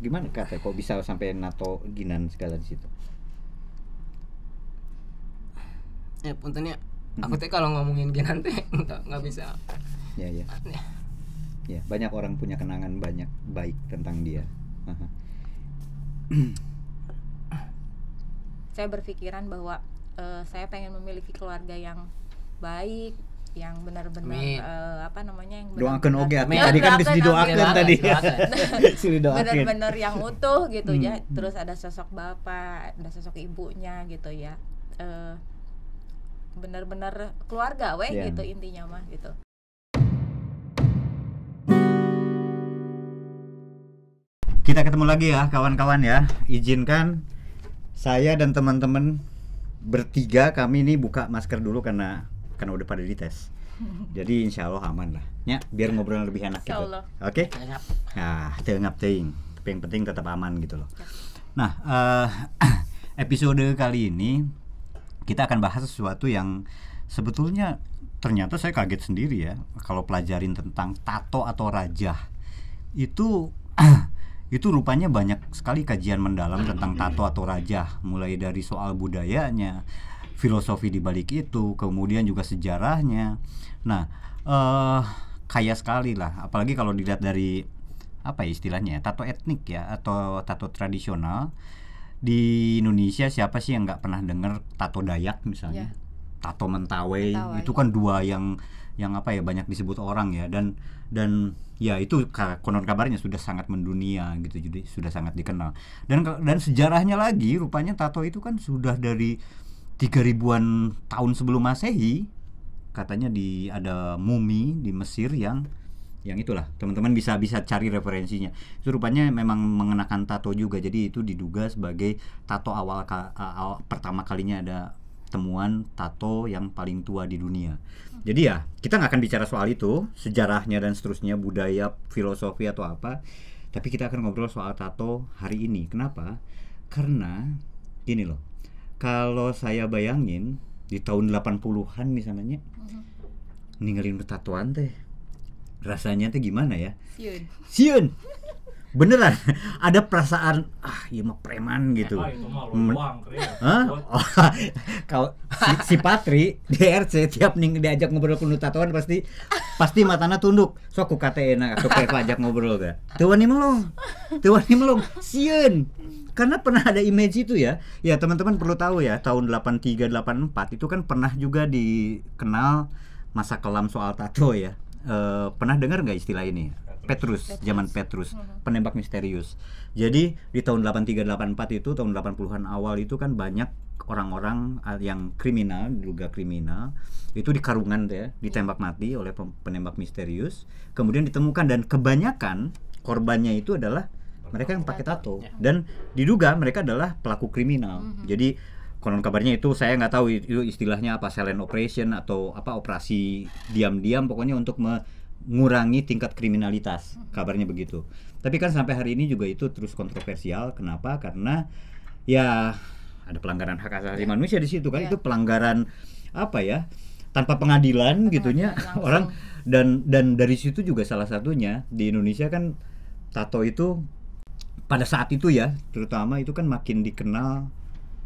Gimana Kak? Kok bisa sampai nato ginan segala di situ? Ya puntennya aku teh kalau ngomongin genan teh nggak bisa. Ya. Ya, banyak orang punya kenangan banyak baik tentang dia. Aha. Saya berpikiran bahwa saya pengen memiliki keluarga yang baik, yang benar-benar yang Doakan oge atuh. Amin. Tadi kan geus didoakeun tadi. benar-benar yang utuh gitu ya. Terus ada sosok bapak, ada sosok ibunya gitu ya. Benar-benar keluarga gitu intinya mah gitu. Kita ketemu lagi ya kawan-kawan ya. Izinkan saya dan teman-teman bertiga kami ini buka masker dulu karena udah pada dites. Jadi insya Allah aman lah. Ya, biar ngobrol lebih enak gitu. Oke? Nah, teungap teuing. Tapi yang penting tetap aman gitu loh. Nah, episode kali ini kita akan bahas sesuatu yang sebetulnya ternyata saya kaget sendiri ya kalau pelajarin tentang tato atau rajah. Itu rupanya banyak sekali kajian mendalam tentang tato atau rajah, mulai dari soal budayanya, filosofi di balik itu, kemudian juga sejarahnya. Nah, kaya sekali lah, apalagi kalau dilihat dari apa ya istilahnya, tato etnik ya atau tato tradisional. Di Indonesia siapa sih yang nggak pernah dengar tato Dayak misalnya, tato Mentawai. Itu kan dua yang apa ya banyak disebut orang ya, dan ya itu konon kabarnya sudah sangat mendunia gitu, jadi sudah sangat dikenal. Dan sejarahnya lagi rupanya tato itu kan sudah dari 3000-an tahun sebelum Masehi. Katanya ada mumi di Mesir yang itulah, teman-teman bisa cari referensinya. Itu rupanya memang mengenakan tato juga. Jadi itu diduga sebagai tato awal pertama kalinya ada temuan tato yang paling tua di dunia. Jadi ya kita nggak akan bicara soal itu, sejarahnya dan seterusnya, budaya, filosofi atau apa. Tapi kita akan ngobrol soal tato hari ini. Kenapa? Karena gini loh, kalau saya bayangin di tahun 80-an misalnya ninggalin bertatoan teh rasanya teh gimana ya? Siun. Beneran ada perasaan iya mah preman gitu. Kalau si Patri di RC tiap diajak ngobrol kudu tatoan pasti matana tunduk. Sok ku kate enak aku ajak ngobrol ga. Teu wani melong. Sieun. Karena pernah ada image itu ya. Ya teman-teman perlu tahu ya, tahun 83 84 itu kan pernah juga dikenal masa kelam soal tato ya. Pernah dengar nggak istilah ini? Petrus, zaman Petrus, penembak misterius. Jadi di tahun 83-84 itu, tahun 80-an awal itu kan banyak orang-orang yang kriminal, diduga kriminal, itu dikarungan ya, ditembak mati oleh penembak misterius. Kemudian ditemukan dan kebanyakan korbannya itu adalah mereka yang pakai tato dan diduga mereka adalah pelaku kriminal. Jadi konon kabarnya itu saya nggak tahu itu istilahnya apa, silent operation atau apa, operasi diam-diam pokoknya untuk mengurangi tingkat kriminalitas, kabarnya begitu. Tapi kan sampai hari ini juga itu terus kontroversial. Kenapa? Karena ya ada pelanggaran hak asasi manusia di situ kan. Itu pelanggaran apa ya, tanpa pengadilan gitunya orang. Dan dari situ juga salah satunya di Indonesia kan tato itu pada saat itu ya terutama itu kan makin dikenal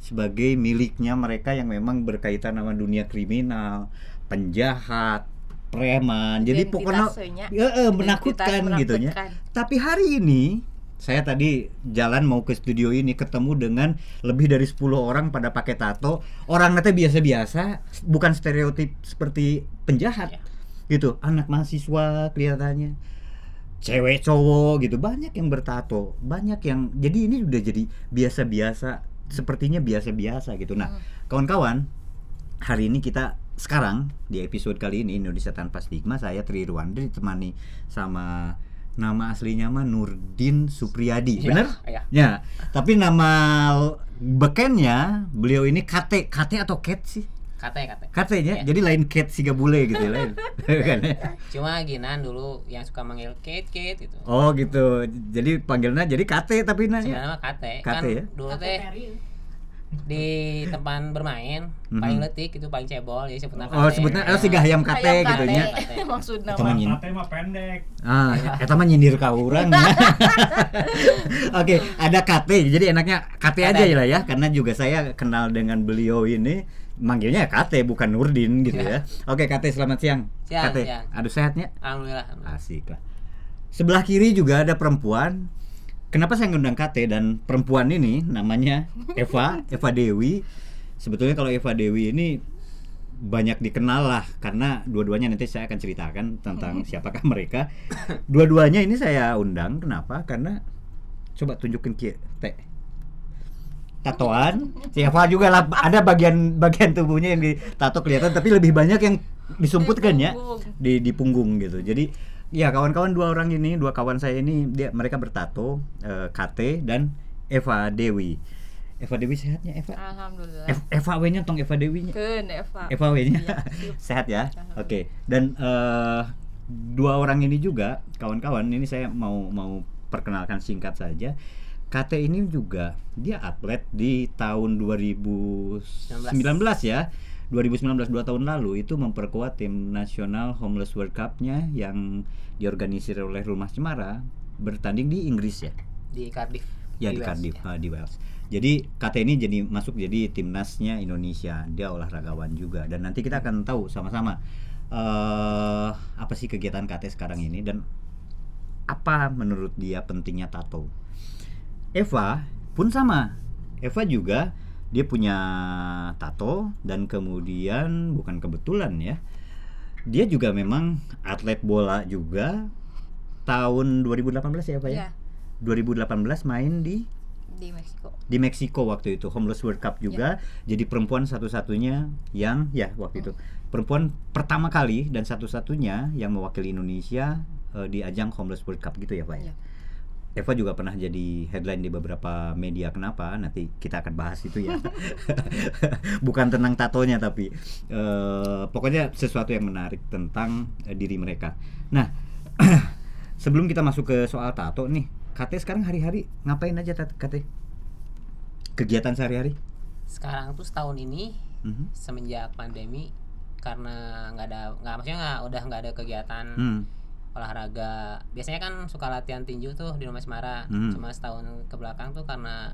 sebagai miliknya mereka yang memang berkaitan sama dunia kriminal, penjahat, preman. Jadi pokoknya menakutkan gitunya. Tapi hari ini saya tadi jalan mau ke studio ini ketemu dengan lebih dari 10 orang pada pakai tato. Orang nanti biasa-biasa, bukan stereotip seperti penjahat gitu. Anak mahasiswa kelihatannya, cewek cowok gitu, banyak yang bertato, banyak yang, jadi ini udah jadi biasa-biasa, sepertinya biasa-biasa gitu. Nah, kawan-kawan, hari ini kita sekarang di episode kali ini Indonesia Tanpa Stigma, saya Tri Ruanda ditemani sama nama aslinya mah Nurdin Supriyadi, bener? Ya. Tapi nama bekennya beliau ini Kate atau Ket sih? Kate nya, jadi lain Ket siga bule gitu lain. Cuma Ginan dulu yang suka manggil Kate gitu. Oh gitu. Jadi panggilnya jadi Kate tapi nanya. Sebenarnya Kate kan ya? Dulu teh di tempat bermain paling letik itu paling cebol jadi sebutna Oh, sebutnya si hayam kate gitu nya. Maksudna Eta mah mah. Kate mah pendek. Eta mah nyindir ka urang ya. Oke, ada kate. Jadi enaknya kate aja lah ya karena juga saya kenal dengan beliau ini manggilnya Kate bukan Nurdin gitu ya. Oke, Kate selamat siang. Kate. Siang. Aduh sehatnya? Alhamdulillah. Asik lah. Sebelah kiri juga ada perempuan. Kenapa saya ngundang Kate dan perempuan ini namanya Eva Dewi. Sebetulnya kalau Eva Dewi ini banyak dikenal lah karena dua-duanya nanti saya akan ceritakan tentang siapakah mereka. Dua-duanya ini saya undang kenapa? Karena coba tunjukin Teh. Tatoan, si Eva juga lah ada bagian tubuhnya yang ditato kelihatan tapi lebih banyak yang disumputkan ya di punggung gitu. Jadi ya kawan-kawan dua kawan saya ini mereka bertato Kate dan Eva Dewi. Eva Dewi sehatnya Eva? Alhamdulillah. Eva W-nya tong Eva Dewi-nya. Eva W-nya. Ya, sehat ya. Oke. Dan dua orang ini juga kawan-kawan ini saya mau perkenalkan singkat saja. Kate ini juga dia atlet di tahun 2019 ya. 2019 2 tahun lalu itu memperkuat tim nasional Homeless World Cup-nya yang diorganisir oleh Rumah Cemara bertanding di Inggris ya. Di Cardiff. Ya di Cardiff ya. Di Wales. Jadi Kate ini masuk jadi timnasnya Indonesia. Dia olahragawan juga dan nanti kita akan tahu sama-sama apa sih kegiatan Kate sekarang ini dan apa menurut dia pentingnya tato. Eva pun sama. Eva juga dia punya tato dan kemudian bukan kebetulan ya. Dia juga memang atlet bola juga. Tahun 2018 ya Pak ya? 2018 main di Meksiko. Di Meksiko waktu itu Homeless World Cup juga. Jadi perempuan satu-satunya yang waktu itu perempuan pertama kali dan satu-satunya yang mewakili Indonesia di ajang Homeless World Cup gitu ya Pak ya. Eva juga pernah jadi headline di beberapa media. Kenapa? Nanti kita akan bahas itu ya. Bukan tentang tatonya tapi pokoknya sesuatu yang menarik tentang diri mereka. Nah, sebelum kita masuk ke soal tato nih, Kate sekarang hari-hari ngapain aja Kate? Kegiatan sehari-hari? Sekarang tuh setahun ini semenjak pandemi karena udah nggak ada kegiatan olahraga. Biasanya kan suka latihan tinju tuh di Rumah Cemara. Cuma setahun ke belakang tuh karena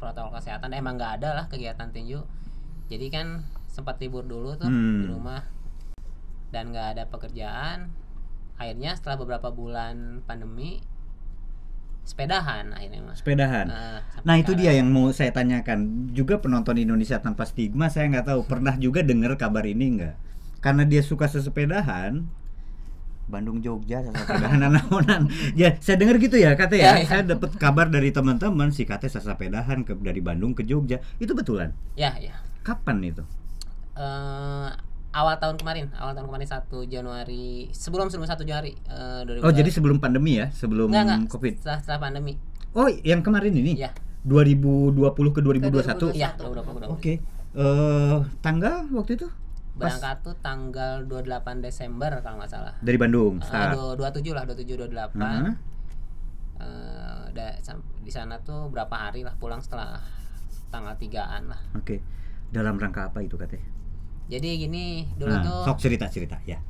protokol kesehatan emang nggak ada lah kegiatan tinju. Jadi kan sempat libur dulu tuh di rumah dan nggak ada pekerjaan. Akhirnya setelah beberapa bulan pandemi sepedahan akhirnya mas. Sepedahan. Nah itu dia yang mau saya tanyakan. Juga penonton Indonesia Tanpa Stigma saya nggak tahu pernah juga dengar kabar ini nggak? Karena dia suka sesepedahan. Bandung Jogja sesepedahan naonan. Ya, saya dengar gitu ya Kate ya. Saya dapat kabar dari teman-teman si Kate sesepedahan dari Bandung ke Jogja. Itu betulan? Ya. Kapan itu? Awal tahun kemarin 1 Januari sebelum 1 Januari 2000. Oh, jadi sebelum pandemi ya? Sebelum enggak, Covid. Setelah pandemi. Oh, yang kemarin ini? Iya. 2020 ke 2021. Iya, 2020. Oke. Tanggal waktu itu? Berangkat tuh tanggal 28 Desember kalau nggak salah. Dari Bandung. 27 lah, 28. Di sana tuh berapa hari lah, pulang setelah tanggal 3-an lah. Oke. Dalam rangka apa itu Kate? Jadi gini, dulu tuh sok cerita ya.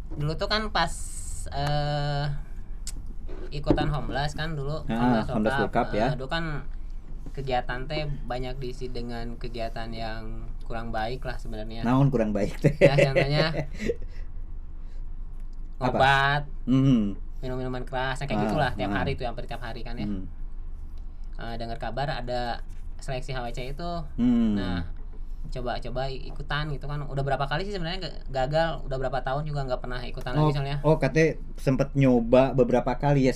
Dulu tuh kan pas ikutan Homeless kan dulu Homeless World Cup ya. Dulu kan kegiatan teh banyak diisi dengan kegiatan yang kurang baik lah sebenarnya. Naon kurang baik teh? Ya contohnya obat, minum-minuman keras, kayak gitulah tiap hari tuh, hampir tiap hari kan ya. Dengar kabar ada seleksi HWC itu. Nah, coba ikutan gitu kan. Udah berapa kali sih sebenarnya gagal, udah berapa tahun juga nggak pernah ikutan lagi soalnya. Oh, Kate sempet nyoba beberapa kali ya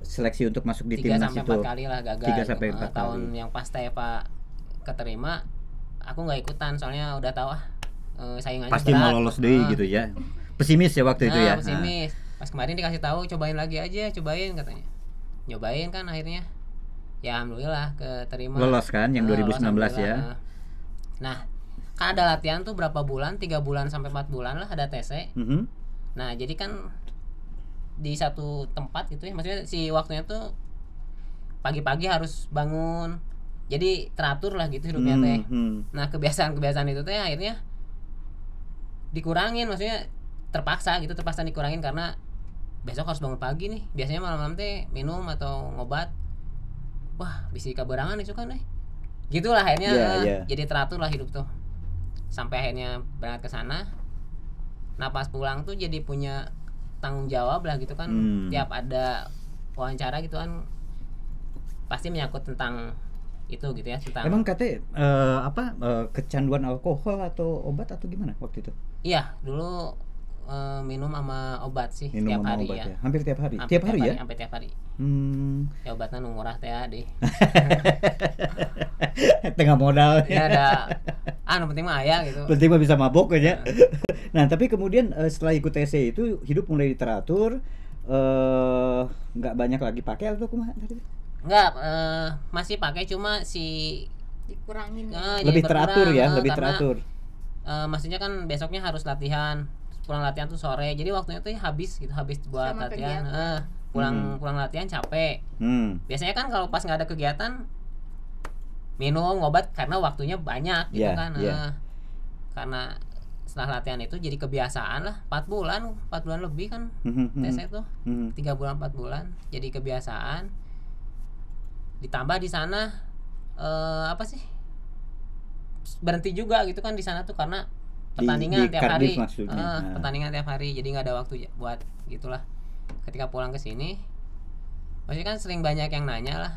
seleksi untuk masuk di timnas itu. 3-4 kali lah gagal. 3-4 tahun kali. yang pas Eva keterima, aku nggak ikutan soalnya udah tahu saingannya pasti berat. mau lolos deh gitu ya. Pesimis ya waktu itu ya. Pesimis. Pas kemarin dikasih tahu cobain lagi aja, katanya. Nyobain kan akhirnya. Ya alhamdulillah keterima. Lolos kan yang 2019 ya. Nah, kan ada latihan tuh berapa bulan, 3 bulan sampai 4 bulan lah ada TC. Nah, jadi kan di satu tempat gitu ya, maksudnya si waktunya tuh pagi-pagi harus bangun jadi teratur lah gitu hidupnya teh. Nah kebiasaan itu teh akhirnya dikurangin, maksudnya terpaksa dikurangin karena besok harus bangun pagi nih, biasanya malam-malam teh minum atau ngobat, wah bisa kaberangan itu kan gitulah akhirnya. Jadi teratur lah hidup tuh sampai akhirnya berangkat ke sana. Nah pas pulang tuh jadi punya tanggung jawab lah gitu kan. Tiap ada wawancara gitu kan pasti menyangkut tentang itu gitu ya, tentang emang katanya kecanduan alkohol atau obat atau gimana waktu itu? Iya dulu minum sama obat sih tiap hari obat ya. Hampir tiap hari. Hampir tiap hari ya? Sampai tiap hari. Ya obatnya ngurah teh deh. Tengah modal. Ya ada. Penting mah aya gitu. Penting mah bisa mabok aja. Nah, tapi kemudian setelah ikut TC itu hidup mulai teratur, nggak banyak lagi pakai atau kumaha tadi? Nggak, masih pakai cuma dikurangin. Lebih teratur ya, lebih teratur. Maksudnya kan besoknya harus latihan. Pulang latihan tuh sore, jadi waktunya tuh habis buat sama latihan. Pulang latihan capek. Biasanya kan kalau pas nggak ada kegiatan minum obat karena waktunya banyak gitu kan. Karena setelah latihan itu jadi kebiasaan lah. 4 bulan lebih kan TC tuh. 3 bulan 4 bulan jadi kebiasaan. Ditambah di sana berhenti juga gitu kan di sana tuh karena pertandingan tiap hari. Pertandingan tiap hari, jadi nggak ada waktu buat gitulah. Ketika pulang ke sini masih kan sering banyak yang nanya lah,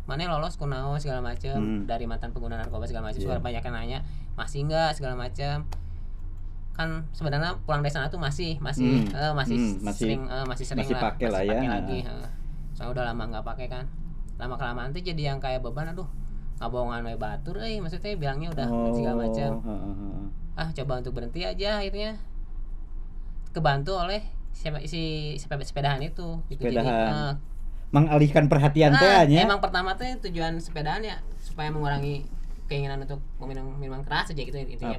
mana lolos kunaon segala macam, dari mantan pengguna narkoba segala macam. Suka banyak yang nanya masih nggak segala macam. Kan sebenarnya pulang dari sana tuh masih sering pakai lah ya. Lagi. Soalnya udah lama nggak pakai kan. Lama kelamaan tuh jadi yang kayak beban, aduh ngabongan we batur maksudnya bilangnya udah segala macam. Coba untuk berhenti aja, akhirnya kebantu oleh sepedahan itu gitu. Sepedahan. Mengalihkan perhatian teh. Emang pertama tuh tujuan sepedahan ya supaya mengurangi keinginan untuk meminum minuman keras aja gitu intinya.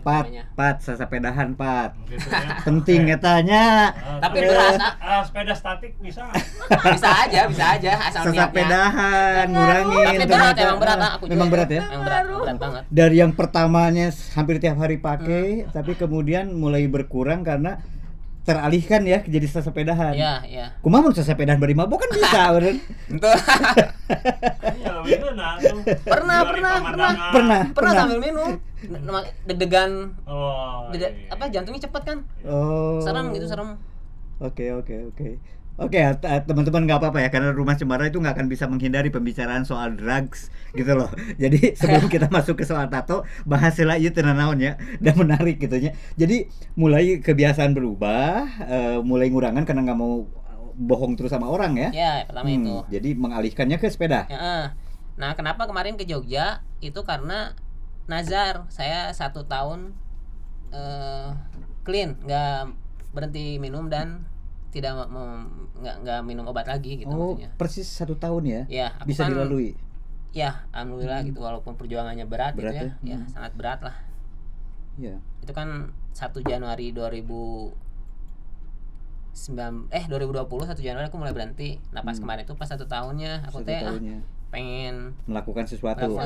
Sepedahan penting katanya. Tapi berasa sepeda statik bisa. bisa aja asal niatnya. Sepedahan ngurangin. Tapi emang berat aku. Memang berat ya? Emang berat banget. Dari yang pertamanya hampir tiap hari pakai, tapi kemudian mulai berkurang karena teralihkan ya jadi sepedahan. Iya. Kumaha mun sepedahan bari mabok kan bisa beureun. Betul. Pernah sambil minum. Deg-degan. Jantungnya cepet kan? Serem. Oke, teman-teman nggak apa-apa ya, karena Rumah Cemara itu nggak akan bisa menghindari pembicaraan soal drugs gitu loh. Jadi sebelum kita masuk ke soal tato, bahas lah itu naon ya, dan menarik gitu ya. Jadi mulai kebiasaan berubah, mulai ngurangan karena nggak mau bohong terus sama orang ya. Ya, pertama itu. Jadi mengalihkannya ke sepeda. Nah, kenapa kemarin ke Jogja itu karena nazar saya 1 tahun clean, nggak berhenti minum dan nggak minum obat lagi gitu. Maksudnya. Persis 1 tahun ya? Ya, bisa dilalui. Ya, alhamdulillah gitu, walaupun perjuangannya berat gitu ya. Ya, sangat berat lah. Ya. Itu kan 1 Januari 2020 1 Januari aku mulai berhenti. Nah, pas kemarin itu pas 1 tahunnya aku pengen melakukan sesuatu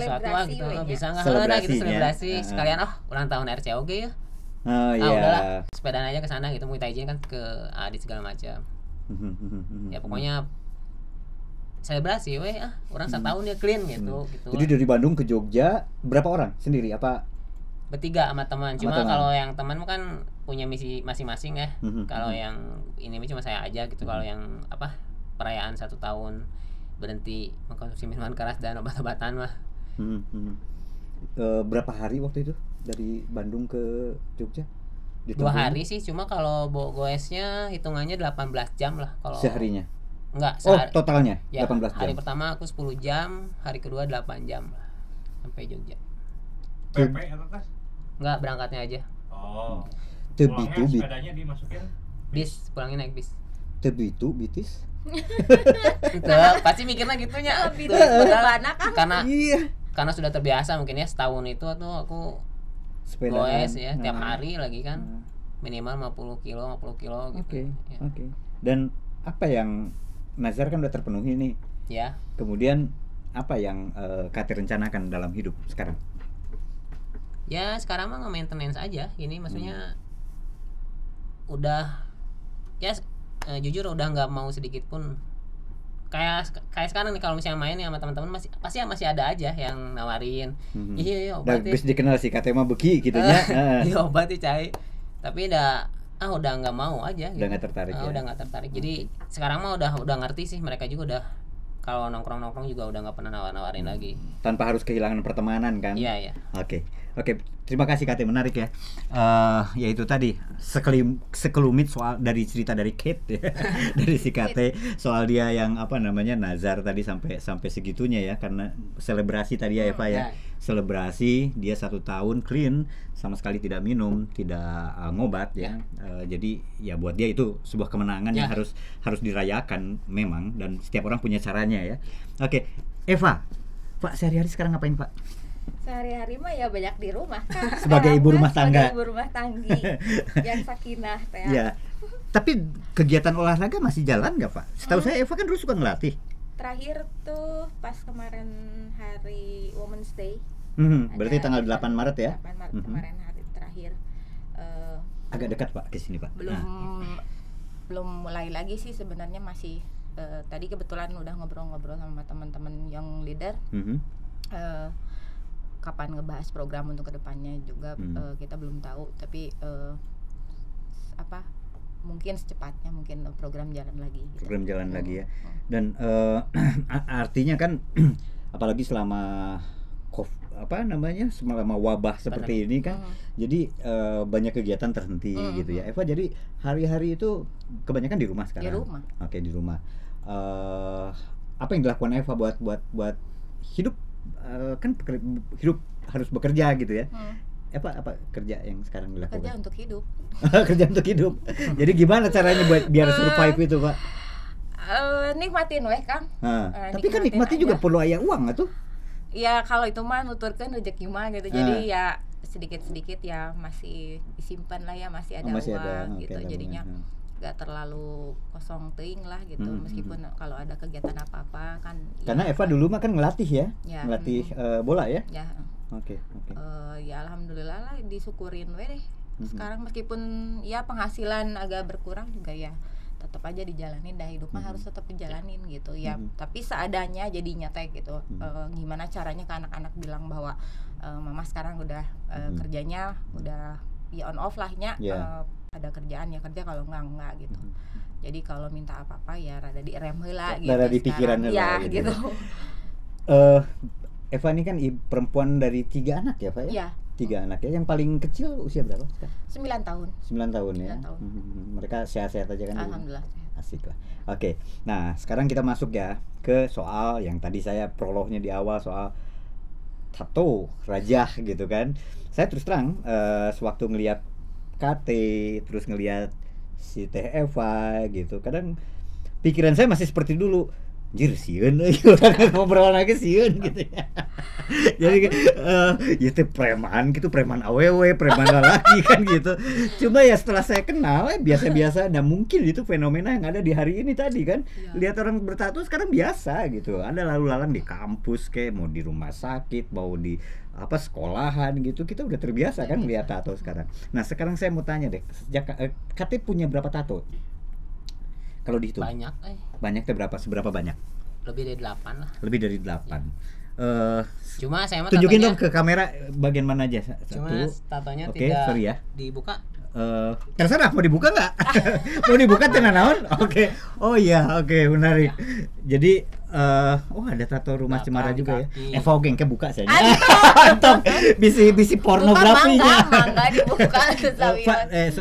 gitu. Bisa enggak gitu selebrasi sekalian ulang tahun RCOG ya. Udahlah, sepedaan aja ke sana gitu, minta izin kan ke Adit segala macam. Ya pokoknya selebrasi orang 1 tahun ya clean gitu. Jadi dari Bandung ke Jogja berapa orang sendiri apa bertiga sama teman? Cuma kalau yang teman kan punya misi masing-masing ya. Kalau yang ini cuma saya aja gitu. Kalau yang perayaan 1 tahun berhenti mengkonsumsi minuman keras dan obat-obatan mah. Berapa hari waktu itu dari Bandung ke Jogja? 2 hari sih, cuma kalau goesnya hitungannya 18 jam lah kalau seharinya. Enggak, totalnya ya, 18 jam. Hari pertama aku 10 jam, hari kedua 8 jam lah sampai Jogja. PP atau kas? Enggak, berangkatnya aja. Tebitu sepedanya dimasukin bis, pulangnya naik bis. Tebitu bitis. Pasti mikirnya gitunya. Karena sudah terbiasa mungkin ya, setahun itu tuh aku goes ya tiap hari lagi kan. Minimal 50 kilo gitu. Oke. Dan apa yang nazar kan udah terpenuhi nih. Ya. Kemudian apa yang Kate rencanakan dalam hidup sekarang? Ya sekarang mah nge-maintenance aja. Ini maksudnya udah ya jujur udah nggak mau sedikit pun kayak sekarang nih kalau misalnya main ya sama teman-teman pasti masih ada aja yang nawarin. Iya obat. Bisa dikenal si Kate mah beki gitu nya. Iya obat cai. Tapi udah nggak mau aja gitu. Udah nggak tertarik ya. Udah nggak tertarik. Jadi sekarang mah udah ngerti sih, mereka juga udah kalau nongkrong juga udah nggak pernah nawarin lagi. Tanpa harus kehilangan pertemanan kan? Iya. Oke, terima kasih Kate, menarik ya. Ya itu tadi sekelumit soal dari cerita dari Kate ya. Dari si Kate soal dia yang apa namanya nazar tadi sampai segitunya ya, karena selebrasi tadi ya Eva ya. Selebrasi dia 1 tahun clean, sama sekali tidak minum, tidak ngobat ya. Jadi ya buat dia itu sebuah kemenangan yang harus dirayakan memang, dan setiap orang punya caranya ya. Oke, Eva, Pak sehari-hari sekarang ngapain Pak? Sehari-hari mah ya banyak di rumah kan. Sebagai ibu rumah tangga. Sebagai ibu rumah tanggi yang sakinah teh. Ya. Tapi kegiatan olahraga masih jalan nggak Pak? Setahu saya Eva kan dulu suka ngelatih. Terakhir tuh pas kemarin hari Women's Day. Berarti tanggal 8 Maret ya? 8 Maret kemarin hari terakhir. Agak dekat Pak ke sini Pak. Belum mulai lagi sih sebenarnya, masih tadi kebetulan udah ngobrol-ngobrol sama teman-teman yang leader. Kapan ngebahas program untuk kedepannya juga kita belum tahu, tapi mungkin secepatnya mungkin program jalan lagi gitu. Program jalan lagi ya. Dan artinya kan apalagi selama selama wabah seperti ini kan, jadi banyak kegiatan terhenti gitu ya. Eva, jadi hari-hari itu kebanyakan di rumah sekarang. Di rumah. Oke, di rumah. Apa yang dilakukan Eva buat hidup? Kan hidup harus bekerja gitu ya. Apa kerja yang sekarang dilakukan? Kerja untuk hidup. Kerja untuk hidup. Jadi gimana caranya buat biar survive itu Pak? Nikmatin weh Kang. Tapi kan nikmati juga perlu aya uang atuh. Ya kalau itu mah nuturkeun rezeki mah gitu. Jadi ya sedikit-sedikit ya masih disimpan lah ya, masih ada uang gitu. Jadinya gak terlalu kosong teuing lah gitu. Meskipun kalau ada kegiatan apa-apa kan. Karena Eva dulu mah kan ngelatih ya. Ngelatih bola ya. Ya. Oke. Ya alhamdulillah lah, disyukurin we deh. Sekarang meskipun ya penghasilan agak berkurang juga ya tetap aja dijalanin, dah hidup mah harus tetap dijalanin gitu ya. Tapi seadanya jadinya teh gitu. Gimana caranya ke anak-anak bilang bahwa mama sekarang udah kerjanya udah ya on off lahnya. Ada kerjaan ya kerja, kalau enggak gitu. Jadi kalau minta apa-apa ya rada direm heula gitu. Rada di pikiran heula ya gitu. Eva ini kan perempuan dari 3 anak ya Pak ya? Iya. 3 anak ya. Yang paling kecil usia berapa sekarang? 9 tahun. 9 tahun ya. 9 tahun. Mereka sehat-sehat aja kan? Alhamdulillah. Asik lah. Oke. Nah, sekarang kita masuk ya ke soal yang tadi saya prolognya di awal, soal tato rajah gitu kan. Saya terus terang sewaktu ngelihat Kate, terus ngelihat si Teh Eva gitu, kadang pikiran saya masih seperti dulu. Anjir sieun euy, ngobrol lagi sieun gitu ya. Jadi ya teh preman gitu, preman awewe, preman lelaki kan gitu. Cuma ya setelah saya kenal biasa-biasa, nah mungkin itu fenomena yang ada di hari ini tadi kan. Lihat orang bertato sekarang biasa gitu. Ada lalu lalang di kampus kayak mau di rumah sakit, mau di sekolahan gitu, kita udah terbiasa kan lihat tato sekarang. Nah sekarang saya mau tanya deh, sejak Kate punya berapa tato? Kalau dihitung banyak banyaknya berapa? Seberapa banyak? Lebih dari 8 lah. Lebih dari 8 Cuma saya mah tunjukin dong ke kamera bagian mana aja. Cuma tatonya tidak ya. Dibuka. Terserah mau dibuka nggak? Mau dibuka tenan naon? Oke. Oh iya, oke, menarik. Jadi ada tato rumah Cemara juga ya. Eva oke ke buka saja. Antok. Bisi pornografinya. Mangga dibuka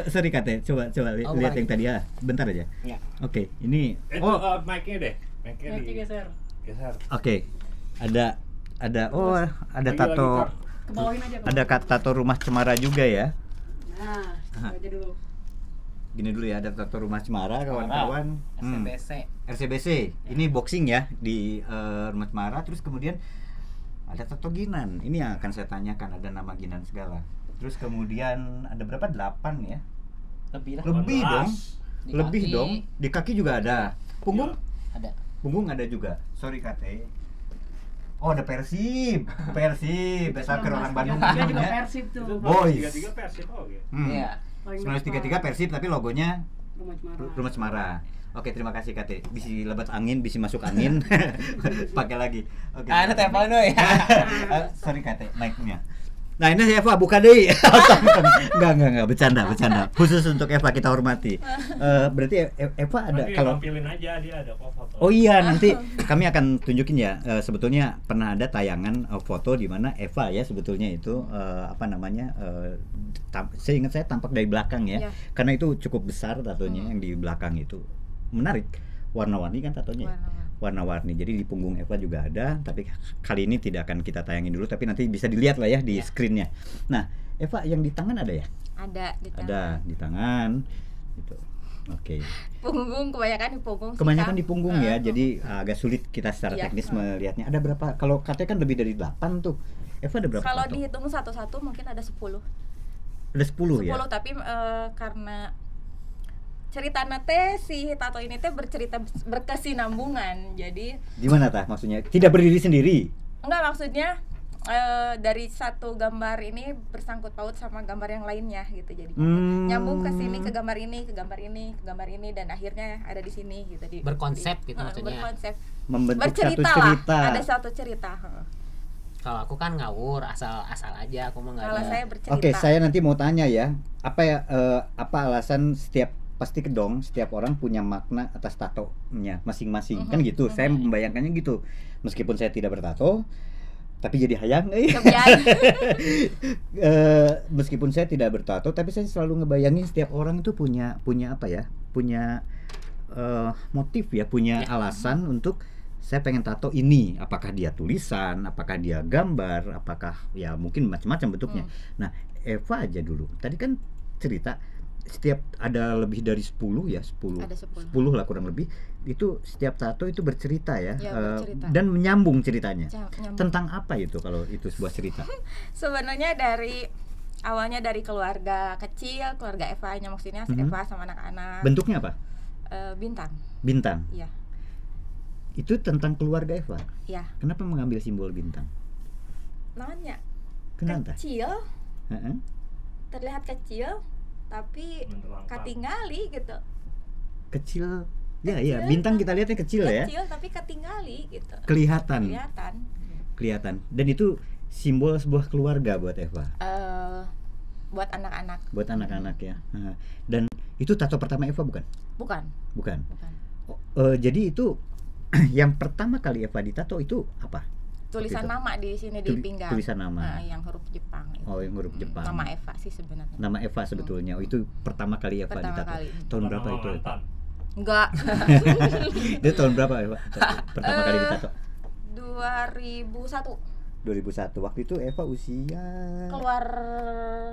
Sorry Kate, coba lihat yang tadi ya. Bentar aja. Ya. Oke, ini mic-nya deh. Mic-nya geser. Oke. Ada tato. Ada tato rumah Cemara juga ya. Nah, aja dulu. Gini dulu ya, ada tato rumah Cemara kawan-kawan. RCBC. Ini boxing ya di rumah Cemara. Terus kemudian ada tato Ginan. Ini yang akan saya tanyakan, ada nama Ginan segala. Terus kemudian ada berapa? 8 ya? Lebih dong. Lebih dong. Di kaki juga ada. Punggung? Ada. Punggung ada juga. Sorry Kate. Oh, ada Persib. Besar orang Bandung Dia juga punya. Persib tuh. Boys. 33 Persib oke. Iya. 1933 Persib tapi logonya Rumah Cemara. Rumah Cemara. Oke, terima kasih Kate. Bisi lebat angin, bisi masuk angin. Pakai lagi. Oke. Ada tempel dulu ya. Sorry Kate, mic-nya. Nah, ini Eva buka deh. Enggak, bercanda. Khusus untuk Eva kita hormati. Berarti Eva ada Nanti kalau tampilin aja dia ada kok foto. Oh iya, nanti kami akan tunjukin ya. Sebetulnya pernah ada tayangan foto di mana Eva ya sebetulnya itu seingat saya tampak dari belakang ya. Ya. Karena itu cukup besar tatonya yang di belakang itu. Menarik. Warna-warni kan tatonya. Warna-warni. Jadi di punggung Eva juga ada, tapi kali ini tidak akan kita tayangin dulu, tapi nanti bisa dilihat lah ya di screen-nya. Nah, Eva yang di tangan ada ya? Ada di tangan. Ada di tangan. Gitu. Oke. Punggung kebanyakan di punggung sih, Kebanyakan Kang. di punggung ya, jadi agak sulit kita secara Iya. teknis melihatnya. Ada berapa? Kalau katanya kan lebih dari 8 tuh. Eva ada berapa Kalau tato? dihitung satu-satu mungkin ada 10. Ada 10 ya? Tapi karena cerita teh si tato ini teh berkesinambungan. Jadi Gimana tah maksudnya? Tidak berdiri sendiri? enggak, maksudnya dari satu gambar ini bersangkut paut sama gambar yang lainnya gitu, jadi nyambung ke sini, ke gambar ini, ke gambar ini, ke gambar ini, dan akhirnya ada di sini gitu. Berkonsep gitu maksudnya. Berkonsep, Membentuk bercerita satu cerita. lah, ada satu cerita. Kalau aku kan ngawur, asal aja, aku mah nggak Kalau ada. saya bercerita. Oke, saya nanti mau tanya ya. Apa alasan pasti kedong setiap orang punya makna atas tatonya masing-masing. Kan gitu. Saya membayangkannya gitu. Meskipun saya tidak bertato, tapi jadi hayang. Meskipun saya tidak bertato, tapi saya selalu ngebayangin setiap orang itu punya apa ya? Punya motif ya, punya alasan untuk saya pengen tato ini. Apakah dia tulisan, apakah dia gambar, apakah ya mungkin macam-macam bentuknya. Nah, Eva aja dulu. Tadi kan cerita setiap ada lebih dari 10 ya, 10. Ada 10. 10 lah kurang lebih. Itu setiap tato itu bercerita ya, Ya, bercerita. dan menyambung ceritanya. Nyambung. Tentang apa itu kalau itu sebuah cerita? Sebenarnya awalnya dari keluarga kecil, keluarga Eva-nya maksudnya, Eva sama anak-anak. Bentuknya apa? Bintang. Bintang. Iya. Itu tentang keluarga Eva. Ya. Kenapa mengambil simbol bintang? Namanya Kenapa? kecil, Heeh. terlihat kecil, tapi Menerangkan. katingali gitu. Kecil. Ya, iya, bintang kita lihatnya kecil ya. Kecil tapi katingali gitu. Kelihatan. Kelihatan. Dan itu simbol sebuah keluarga buat Eva. Buat anak-anak. Buat anak-anak ya. Dan itu tato pertama Eva bukan? Bukan. Bukan. Jadi itu yang pertama kali Eva ditato itu apa? Tulisan Itu. nama di sini di pinggang. Tulisan nama. Yang huruf Jepang. Itu. Oh, yang huruf Jepang. Nama Eva sih sebenarnya. Nama Eva sebetulnya. Oh, itu pertama kali Eva Pertama ditato. kali. Tahun berapa itu? Eva? Mantan. Enggak. Itu tahun berapa Eva? Pertama kali ditato? 2001. 2001. Waktu itu Eva usia Keluar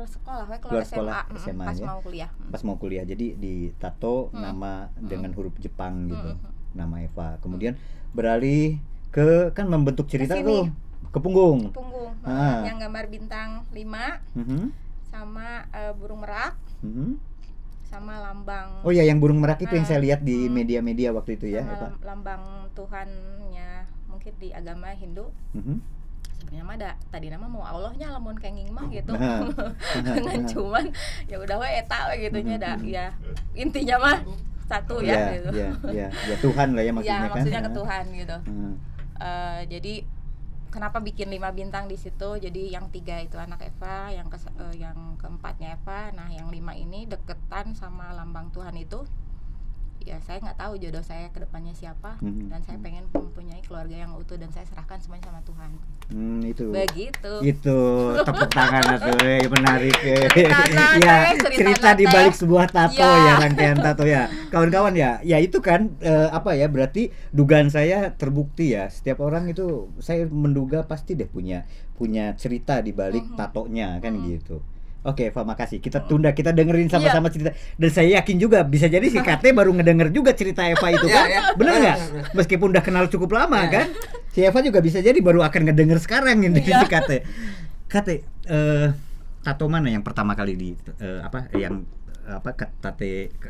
sekolah, Keluar sekolah, SMA pas ya? mau kuliah. pas mau kuliah. Jadi ditato nama dengan huruf Jepang gitu. Nama Eva. Kemudian beralih ke kan membentuk cerita Kesini. tuh ke punggung. Punggung. Ah. Yang gambar bintang 5 sama burung merak sama lambang. Oh ya, yang burung merak itu yang saya lihat di media-media waktu itu ya, sama Eva. lambang Tuhannya mungkin di agama Hindu. Sebenarnya mah tadi nama mau Allahnya lamun kenging mah gitu. Dengan cuman ya udah we eta we gitunya dah ya. Intinya mah satu ya gitu. Ya Tuhan lah ya maksudnya Ya, kan. maksudnya ke Tuhan gitu. Jadi kenapa bikin 5 bintang di situ? Jadi yang 3 itu anak Eva, yang keempatnya Eva. Nah, yang 5 ini deketan sama lambang Tuhan itu. Ya saya nggak tahu jodoh saya ke depannya siapa, dan saya pengen mempunyai keluarga yang utuh dan saya serahkan semuanya sama Tuhan. Itu. Begitu. Itu tepuk tangan tuh, menarik. Cerita Ya, cerita cerita di nate. balik sebuah tato Ya. ya, rangkaian tato ya. Kawan-kawan ya, ya itu kan apa ya, berarti dugaan saya terbukti ya. Setiap orang itu saya menduga pasti deh punya cerita di balik tatonya kan gitu. Oke, Eva, makasih. Kita tunda, kita dengerin sama-sama cerita. Dan saya yakin juga bisa jadi si Kate baru ngedenger juga cerita Eva itu kan. Bener nggak? Meskipun udah kenal cukup lama kan. Si Eva juga bisa jadi baru akan ngedenger sekarang ini si Kate. Kate, tato mana yang pertama kali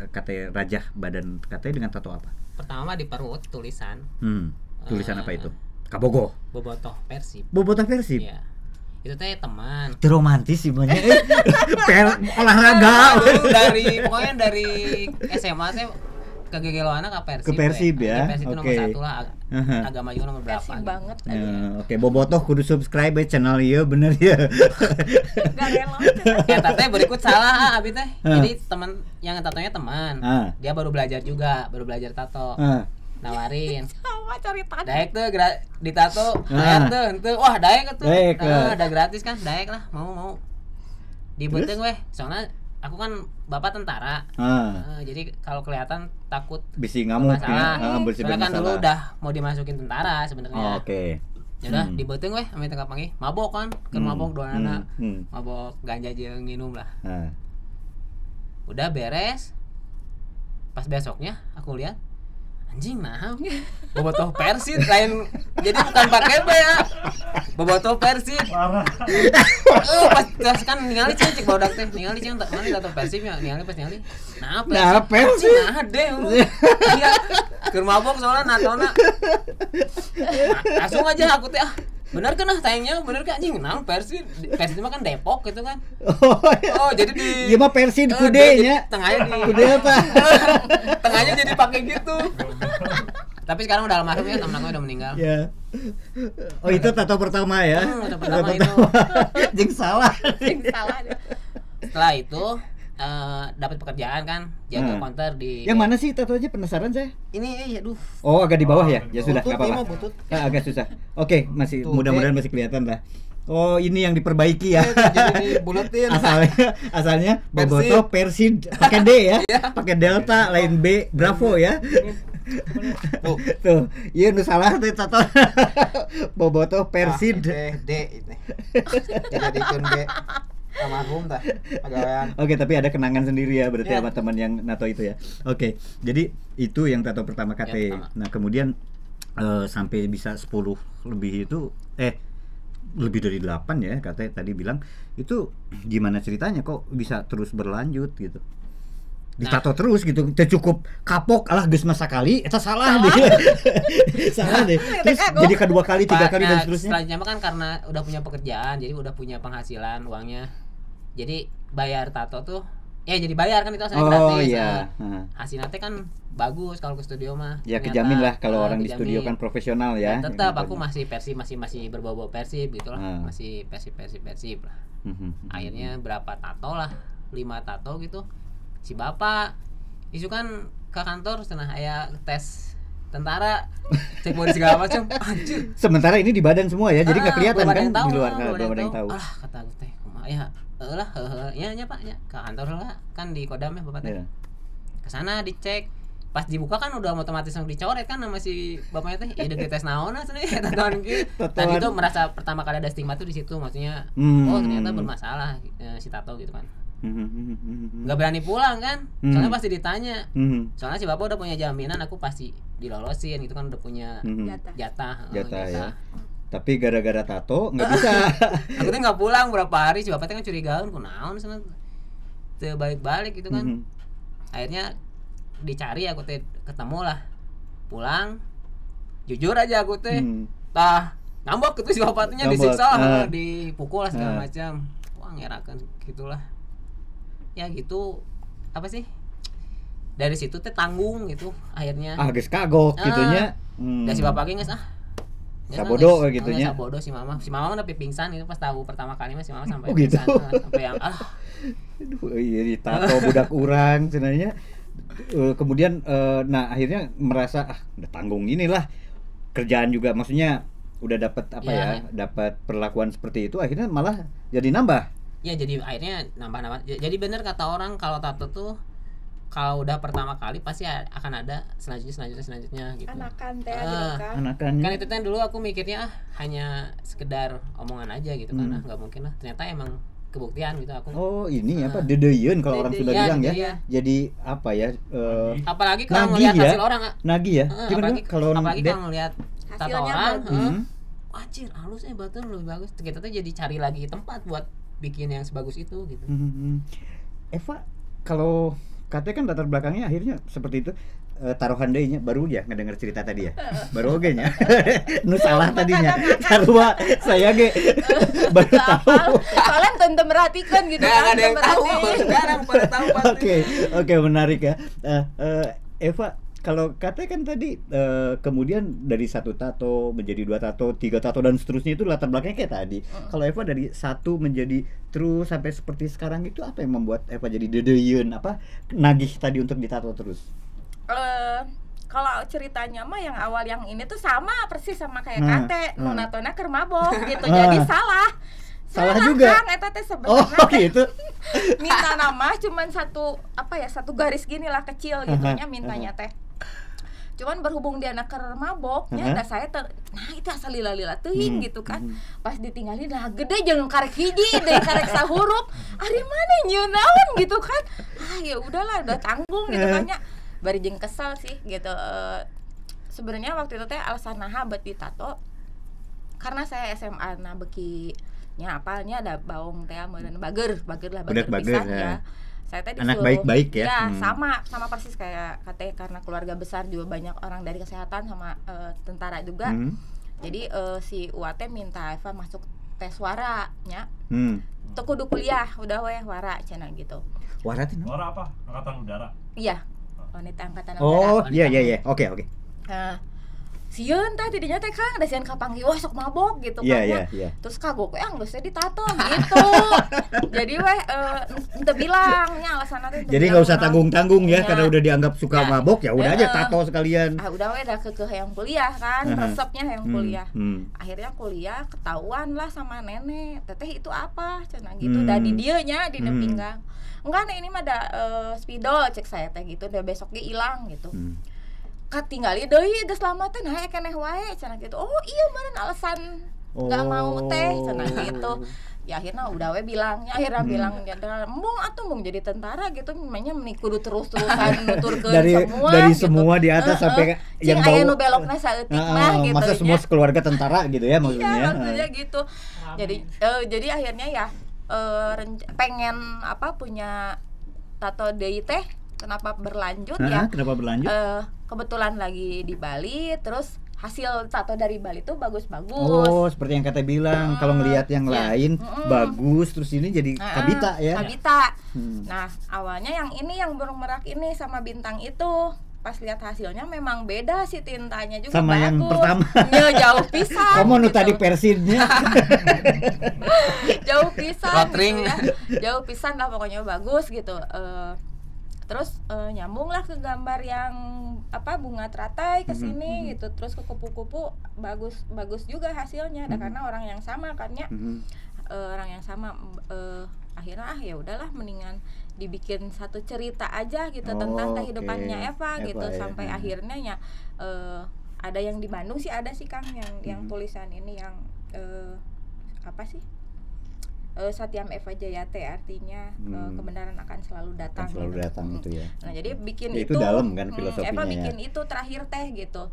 Kate rajah badan Kate dengan tato apa? Pertama di perut tulisan. Tulisan apa itu? Kabogoh. Bobotoh Persib. Bobotoh Persib. Iya. Itu teh teman. Itu romantis sih banyak. Olahraga. Pokoknya dari SMA teh ke Gegeloana ke Persib. Ke Persib ya. Persib itu nomor 1 lah. Agama juga nomor berapa Persib gitu. banget. Oke, Bobotoh kudu subscribe channel ieu bener ya. Gak rela. Eta teh berikut salah abi teh. Jadi teman yang tatonya teman. Dia baru belajar tato. Nawarin. Sama cari tato. Daek tuh ditato. Daek tuh henteu. Wah, daek tuh. Ada gratis kan, daek lah. Mau. Dibeuteung weh. Soalnya aku kan bapak tentara. Jadi kalau kelihatan takut bisi ngamuk ya. Soalnya kan dulu udah mau dimasukin tentara sebenarnya. Oke. Ya udah dibeuteung weh ame tengah panggih. Mabok kan, keur mabok doana. Mabok ganja jeung nginum lah. Udah beres. Pas besoknya aku lihat anjing nah Bobotoh Persib lain, jadi bukan pakai B ya, Bobotoh Persib. Pas kan ningali cek barudak teh ningali cek mana tato Persib ya, ningali pas ningali nah Persib nah deh iya keur mabok soalnya natona langsung aja aku teh bener kan tayangnya bener kan anjing naon Persib mah kan Depok gitu kan. Jadi di ieu mah Persib kude nya tengahnya di kude apa tengahnya jadi pakai gitu. Tapi sekarang udah almarhum ya, temen aku udah meninggal. Ya. Oh itu tato pertama ya. Tato pertama itu. Jeng salah. Setelah itu dapat pekerjaan kan, jaga counter di. Yang mana sih tatonya, penasaran saya? Ini aduh. Oh agak di bawah ya? Ya sudah Butut, nggak apa-apa. Butut. Agak susah. Oke, masih mudah-mudahan masih kelihatan lah. Oh ini yang diperbaiki ya. Jadi dibuletin. Asalnya Bobotoh Persib pakai D ya, pakai Delta lain B Bravo ya. Tuh, iya nu salah tuh tato. Bobotoh Persib D ini. Dijadikan D almarhum tah pegawaian. Oke, tapi ada kenangan sendiri ya berarti sama teman yang nato itu ya. Oke, jadi itu yang tato pertama KT. Nah, kemudian sampai bisa 10 lebih itu lebih dari 8 ya KT tadi bilang. Itu gimana ceritanya kok bisa terus berlanjut gitu? Ditato terus gitu, teu cukup kapok alah geus masa kali eta salah deh. Salah deh. Terus jadi kedua kali, tiga kali dan seterusnya. Selanjutnya kan karena udah punya pekerjaan, jadi udah punya penghasilan uangnya. Jadi bayar tato tuh jadi bayar kan itu asalnya gratis. Oh iya. Hasilnya kan bagus kalau ke studio mah. Ya kejamin lah kalau orang di studio kan profesional ya. Tetap aku masih Persib, masih berbau-bau Persib gitu lah. Masih Persib lah. Akhirnya berapa tato lah? 5 tato gitu. Si bapak isu kan ke kantor cenah aya tes tentara cek body segala macam anjir. Sementara ini di badan semua ya, jadi nggak kelihatan kan di luar, belum ada yang tahu. Kata aku teh kumaha ya ya pak ya ke kantor lah kan di Kodam ya bapak teh. Kesana dicek pas dibuka kan udah otomatis langsung dicoret kan sama si bapaknya teh ide tes naon cenah ya tatoan gitu. Tadi tuh merasa pertama kali ada stigma tuh di situ maksudnya oh ternyata bermasalah si tato gitu kan. Nggak berani pulang kan, soalnya pasti ditanya. Soalnya si bapak udah punya jaminan, aku pasti dilolosin gitu kan, udah punya jatah ya. Tapi gara-gara tato nggak bisa. Aku tuh nggak pulang berapa hari, si bapak tuh kan curigaan, kunaon sana, tuh balik-balik gitu kan. Akhirnya dicari, aku tuh ketemu lah, pulang, jujur aja aku tuh, ngambek gitu si bapaknya disiksa lah, dipukul lah segala macam, wah ngerakan gitulah. Ya gitu apa sih dari situ teh tanggung gitu akhirnya geus kagok gitunya dan si bapak geus sabodo gitunya sabodo si mama udah pingsan itu pas tahu pertama kali mah si mama sampai gitu. pingsan sampai yang aduh iya ditato budak urang cenanya. Kemudian nah akhirnya merasa udah tanggung inilah kerjaan juga maksudnya udah dapat dapat perlakuan seperti itu akhirnya malah jadi nambah. Ya jadi akhirnya nambah. Jadi bener kata orang kalau tato tuh kalau udah pertama kali pasti akan ada selanjutnya gitu. Anakan teh kan. Kan itu kan dulu aku mikirnya hanya sekedar omongan aja gitu karena nggak mungkin lah. Ternyata emang kebuktian gitu aku. Oh ini apa dedeyeun kalau orang Sunda bilang ya. Jadi apa ya? Apalagi kalau ngelihat hasil orang. Nagih ya. Apalagi kalau ngelihat tato orang. Wajir halus batur lebih bagus. Kita tuh jadi cari lagi tempat buat bikin yang sebagus itu gitu. Eva, kalau katanya kan latar belakangnya akhirnya seperti itu. taruhan deui nya baru ya ngedenger cerita tadi ya. Baru oge nya. Nu salah tadinya. Sarua saya ge baru tahu. Soalnya tentu merhatikan gitu Nggak ada yang tahu, baru sekarang pada tahu pasti. Oke, menarik ya. Eva, kalau Kate kan tadi kemudian dari 1 tato menjadi 2 tato, 3 tato dan seterusnya itu latar belakangnya kayak tadi. Kalau Eva dari 1 menjadi terus sampai seperti sekarang itu apa yang membuat Eva jadi dedeyeun nagih tadi untuk ditato terus? Kalau ceritanya mah yang awal yang ini tuh sama persis sama kayak Kate, nu natona keur mabok gitu. Jadi salah juga. Kang eta teh sebenarnya. Oh, gitu. Minta nama cuman satu garis gini lah kecil gitu nya mintanya teh. Cuman berhubung dia anak keur maboknya da saya itu asal lila-lila teuing gitu kan. Pas ditinggalin lah gede jeung karek hiji deui karek sahurup. Ari mana nyieun naon gitu kan. Ya udahlah udah tanggung gitu kan nya. Bari jeung kesel sih gitu. Sebenarnya waktu itu teh alasan naha buat ditato karena saya SMA na beki nya apalnya ada baong teh meureun bager pisan ya. Saya tadi anak baik-baik ya. Ya, sama persis kayak Kate karena keluarga besar juga banyak orang dari kesehatan sama tentara juga. Jadi si UAT minta Eva masuk tes wara nya. Teu kudu kuliah, udah we wara cenah gitu. Wara teh Wara apa? Angkatan udara. Iya. Wanita angkatan udara. Oh, iya. Oke. Sieun tah tidinya teh Kang, da sieun kapanggih wah sok mabok gitu kan. Iya. Terus kagok we geus teh ditato gitu. Jadi we teu bilang nya alasanna teh. Jadi enggak usah tanggung-tanggung ya karena udah dianggap suka mabok ya udah aja tato sekalian. Udah we dah keukeuh yang kuliah kan, resepnya yang kuliah. Akhirnya kuliah ketahuan lah sama nenek, teteh itu apa cenah gitu. Da di dieu nya di pinggang. Enggak nih ini mah ada spidol cek saya teh gitu, udah besok ge ilang gitu. Katinggali deui geus lama teh nah keneh wae cenah gitu. Oh iya meureun alasan enggak mau teh cenah gitu. Ya akhirnya udah we bilangnya bilang embung atuh mung jadi tentara gitu memangnya meni kudu terus-terusan nuturkeun semua dari gitu. Semua di atas sampai yang bau aya nu belokna saeutik mah gitu. Masa semua sekeluarga tentara gitu ya maksudnya. Iya maksudnya gitu. Jadi akhirnya ya pengen punya tato deui teh. Kenapa berlanjut ya? Kenapa berlanjut? Kebetulan lagi di Bali, terus hasil tato dari Bali tuh bagus-bagus. Oh, seperti yang Kata bilang, kalau ngelihat yang lain bagus, terus ini jadi kabita ya. Kabita. Nah, awalnya yang ini yang burung merak ini sama bintang itu. Pas lihat hasilnya memang beda sih tintanya juga sama bagus. Yang pertama. Ya, jauh pisan. Kamu gitu. tadi Persinnya. Jauh pisan gitu ya. Jauh pisan lah pokoknya bagus gitu. Terus nyambung lah ke gambar yang bunga teratai ke sini gitu. Terus ke kupu-kupu bagus juga hasilnya. Karena orang yang sama kan ya. Orang yang sama akhirnya ya udahlah mendingan dibikin satu cerita aja gitu tentang kehidupannya Eva gitu ya. Sampai akhirnya ya ada yang di Bandung sih ada sih Kang yang tulisan ini yang Satyam Eva Jayate artinya kebenaran akan selalu datang. Selalu datang itu ya. Nah jadi bikin ya, itu dalam kan filosofinya. Eva bikin itu terakhir teh gitu.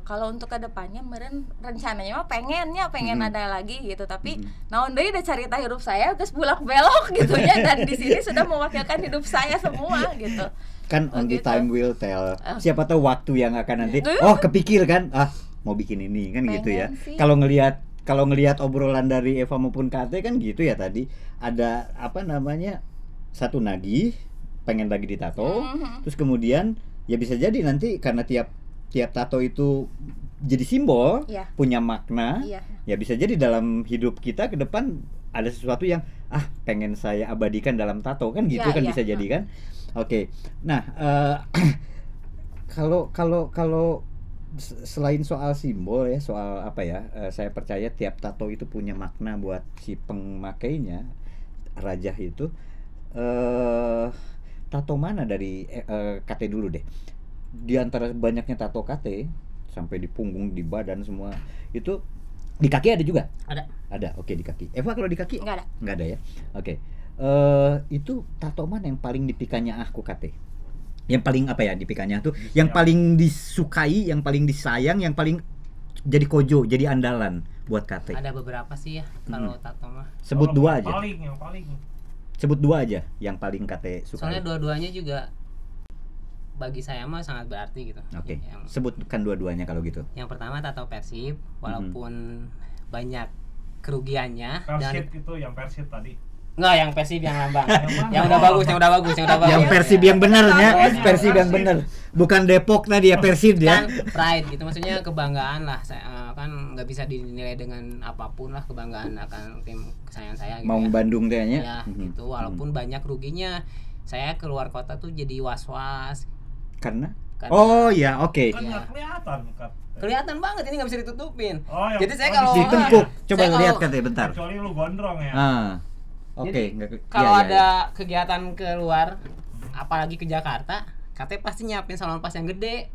Kalau untuk kedepannya meren rencananya mah pengen ada lagi gitu tapi naon deui da carita hidup saya geus bulak belok gitu ya dan di sini sudah mewakilkan hidup saya semua gitu. Kan only time will tell. Siapa tahu waktu yang akan nanti kepikir kan mau bikin ini kan gitu ya. Kalau ngelihat obrolan dari Eva maupun Kate kan gitu ya tadi ada satu nagih pengen lagi ditato terus kemudian ya bisa jadi nanti karena tiap tato itu jadi simbol punya makna ya bisa jadi dalam hidup kita ke depan ada sesuatu yang pengen saya abadikan dalam tato kan gitu kan bisa jadi kan. Oke. Nah kalau selain soal simbol ya, soal saya percaya tiap tato itu punya makna buat si pemakainya, Rajah itu. Tato mana dari Kate dulu deh? Di antara banyaknya tato Kate sampai di punggung, di badan semua itu di kaki ada juga? Ada. Oke, di kaki. Eva kalau di kaki? Enggak ada ya. Oke. Itu tato mana yang paling dipikanya aku Kate? Yang paling dipikanya tuh yang paling disukai, yang paling disayang, yang paling jadi kojo, jadi andalan buat Kate. Ada beberapa sih ya kalau tato mah. Sebut dua aja. Yang paling. Sebut dua aja yang paling Kate sukai. Soalnya dua-duanya juga bagi saya mah sangat berarti gitu. Oke. Yang Sebutkan dua-duanya kalau gitu. yang pertama tato Persib, walaupun banyak kerugiannya. Persib itu yang Persib tadi. Enggak, yang Persib yang lambang. Yang yang udah bagus, yang udah bagus, yang udah bagus. Yang Persib yang benernya, Persib yang bener. Bukan Depok tadi ya, Persib ya. Kan pride gitu, maksudnya kebanggaan lah. Saya kan nggak bisa dinilai dengan apapun lah, kebanggaan akan tim kesayangan saya gitu. Maung Ya. Bandung teh nya. Ya, gitu. Walaupun banyak ruginya. Saya keluar kota tuh jadi was-was. Karena? Karena- Oh ya, oke. Kan Iya. nggak kelihatan kan. Kelihatan banget ini nggak bisa ditutupin. Oh, yang- Jadi saya oh, kalau Ditempuk. Coba saya lihat kalau- katanya bentar. Kecuali lu gondrong ya. Oke, Jadi, nggak ke- kalau iya, iya, ada kegiatan keluar, apalagi ke Jakarta, katanya pasti nyiapin salon pas yang gede.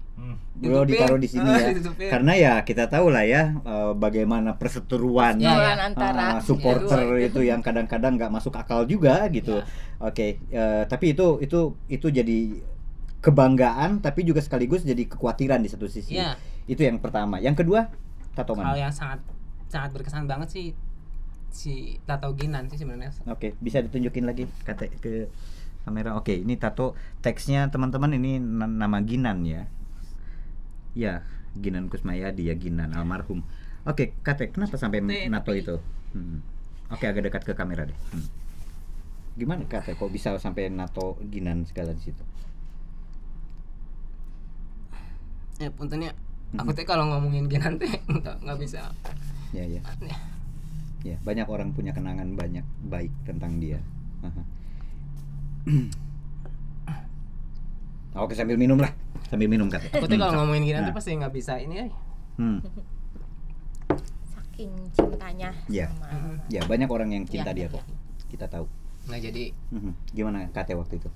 Bro ditaruh di sini ya. Ditutupin. Karena ya kita tahu lah ya bagaimana perseteruan Ya, Perseteruan antara supporter ya, itu yang kadang-kadang nggak masuk akal juga gitu. Ya. Oke, tapi itu jadi kebanggaan tapi juga sekaligus jadi kekhawatiran di satu sisi. Ya. Itu yang pertama. Yang kedua, tato Hal mana? yang sangat berkesan banget sih si tato Ginan sih sebenarnya. Oke, bisa ditunjukin lagi ke kamera. Oke, ini tato teksnya teman-teman ini nama Ginan ya. Ya, Ginan Kusmayadi ya, Ginan almarhum. Oke, Kate, kenapa sampai nato itu? Oke, agak dekat ke kamera deh. Gimana Kate, kok bisa sampai nato Ginan segala di situ? Ya puntennya aku teh kalau ngomongin Ginan teh nggak bisa. Ya, ya. Ya, banyak orang punya kenangan banyak baik tentang dia. Aha. Oke, sambil minum lah. Sambil minum Kate. Aku teh kalau ngomongin Ginan Nah. tuh pasti nggak bisa ini. Saking cintanya Ya. sama Ya, banyak orang yang cinta Ya, dia kok. Kita tahu. Nggak jadi. Gimana Kate waktu itu?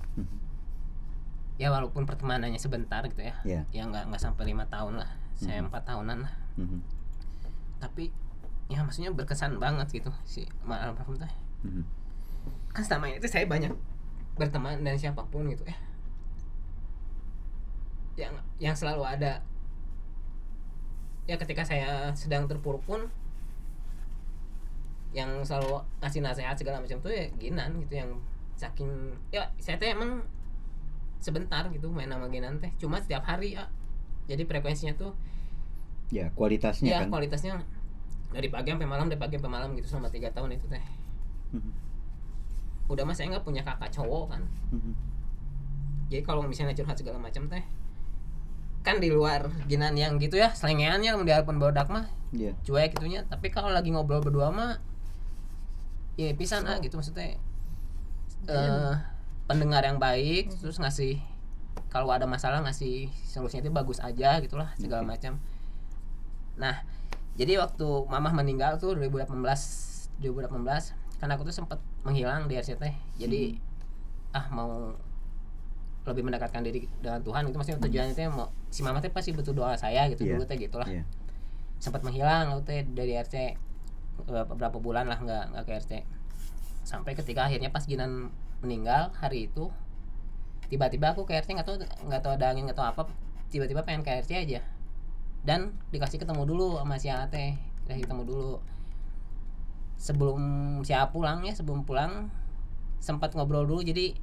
Ya walaupun pertemanannya sebentar gitu ya. Ya. Ya nggak sampai 5 tahun lah. Saya 4 tahunan lah. Tapi ya maksudnya berkesan banget gitu si almarhum teh. Kan selama itu saya banyak berteman dengan siapapun gitu ya. Yang selalu ada ya ketika saya sedang terpuruk pun yang selalu ngasih nasihat segala macam tuh ya Ginan gitu, yang saking ya saya teh emang sebentar gitu main sama Ginan teh cuma setiap hari ya, jadi frekuensinya tuh Ya, kualitasnya ya kan. kualitasnya dari pagi sampai malam gitu selama 3 tahun itu teh. Udah mah saya nggak punya kakak cowok kan. Jadi kalau misalnya curhat segala macam teh kan di luar Ginan yang gitu ya selengeannya di hadapan bodak mah Iya. cuek gitunya, tapi kalau lagi ngobrol berdua mah ya pisan gitu maksudnya pendengar yang baik, terus ngasih kalau ada masalah ngasih solusinya itu bagus aja gitulah segala macam. Nah jadi waktu mamah meninggal tuh 2018 kan aku tuh sempat menghilang di RCT, jadi mau lebih mendekatkan diri dengan Tuhan itu, maksudnya tujuannya teh mau si mama teh pasti butuh doa saya gitu. Dulu teh gitulah. Sempat menghilang aku teh dari RC beberapa bulan lah nggak ke RC, sampai ketika akhirnya pas Ginan meninggal hari itu tiba-tiba aku ke RC nggak tahu ada angin nggak tahu apa, tiba-tiba pengen ke RC aja dan dikasih ketemu dulu sama si Ate, dikasih ketemu dulu sebelum pulang sempat ngobrol dulu, jadi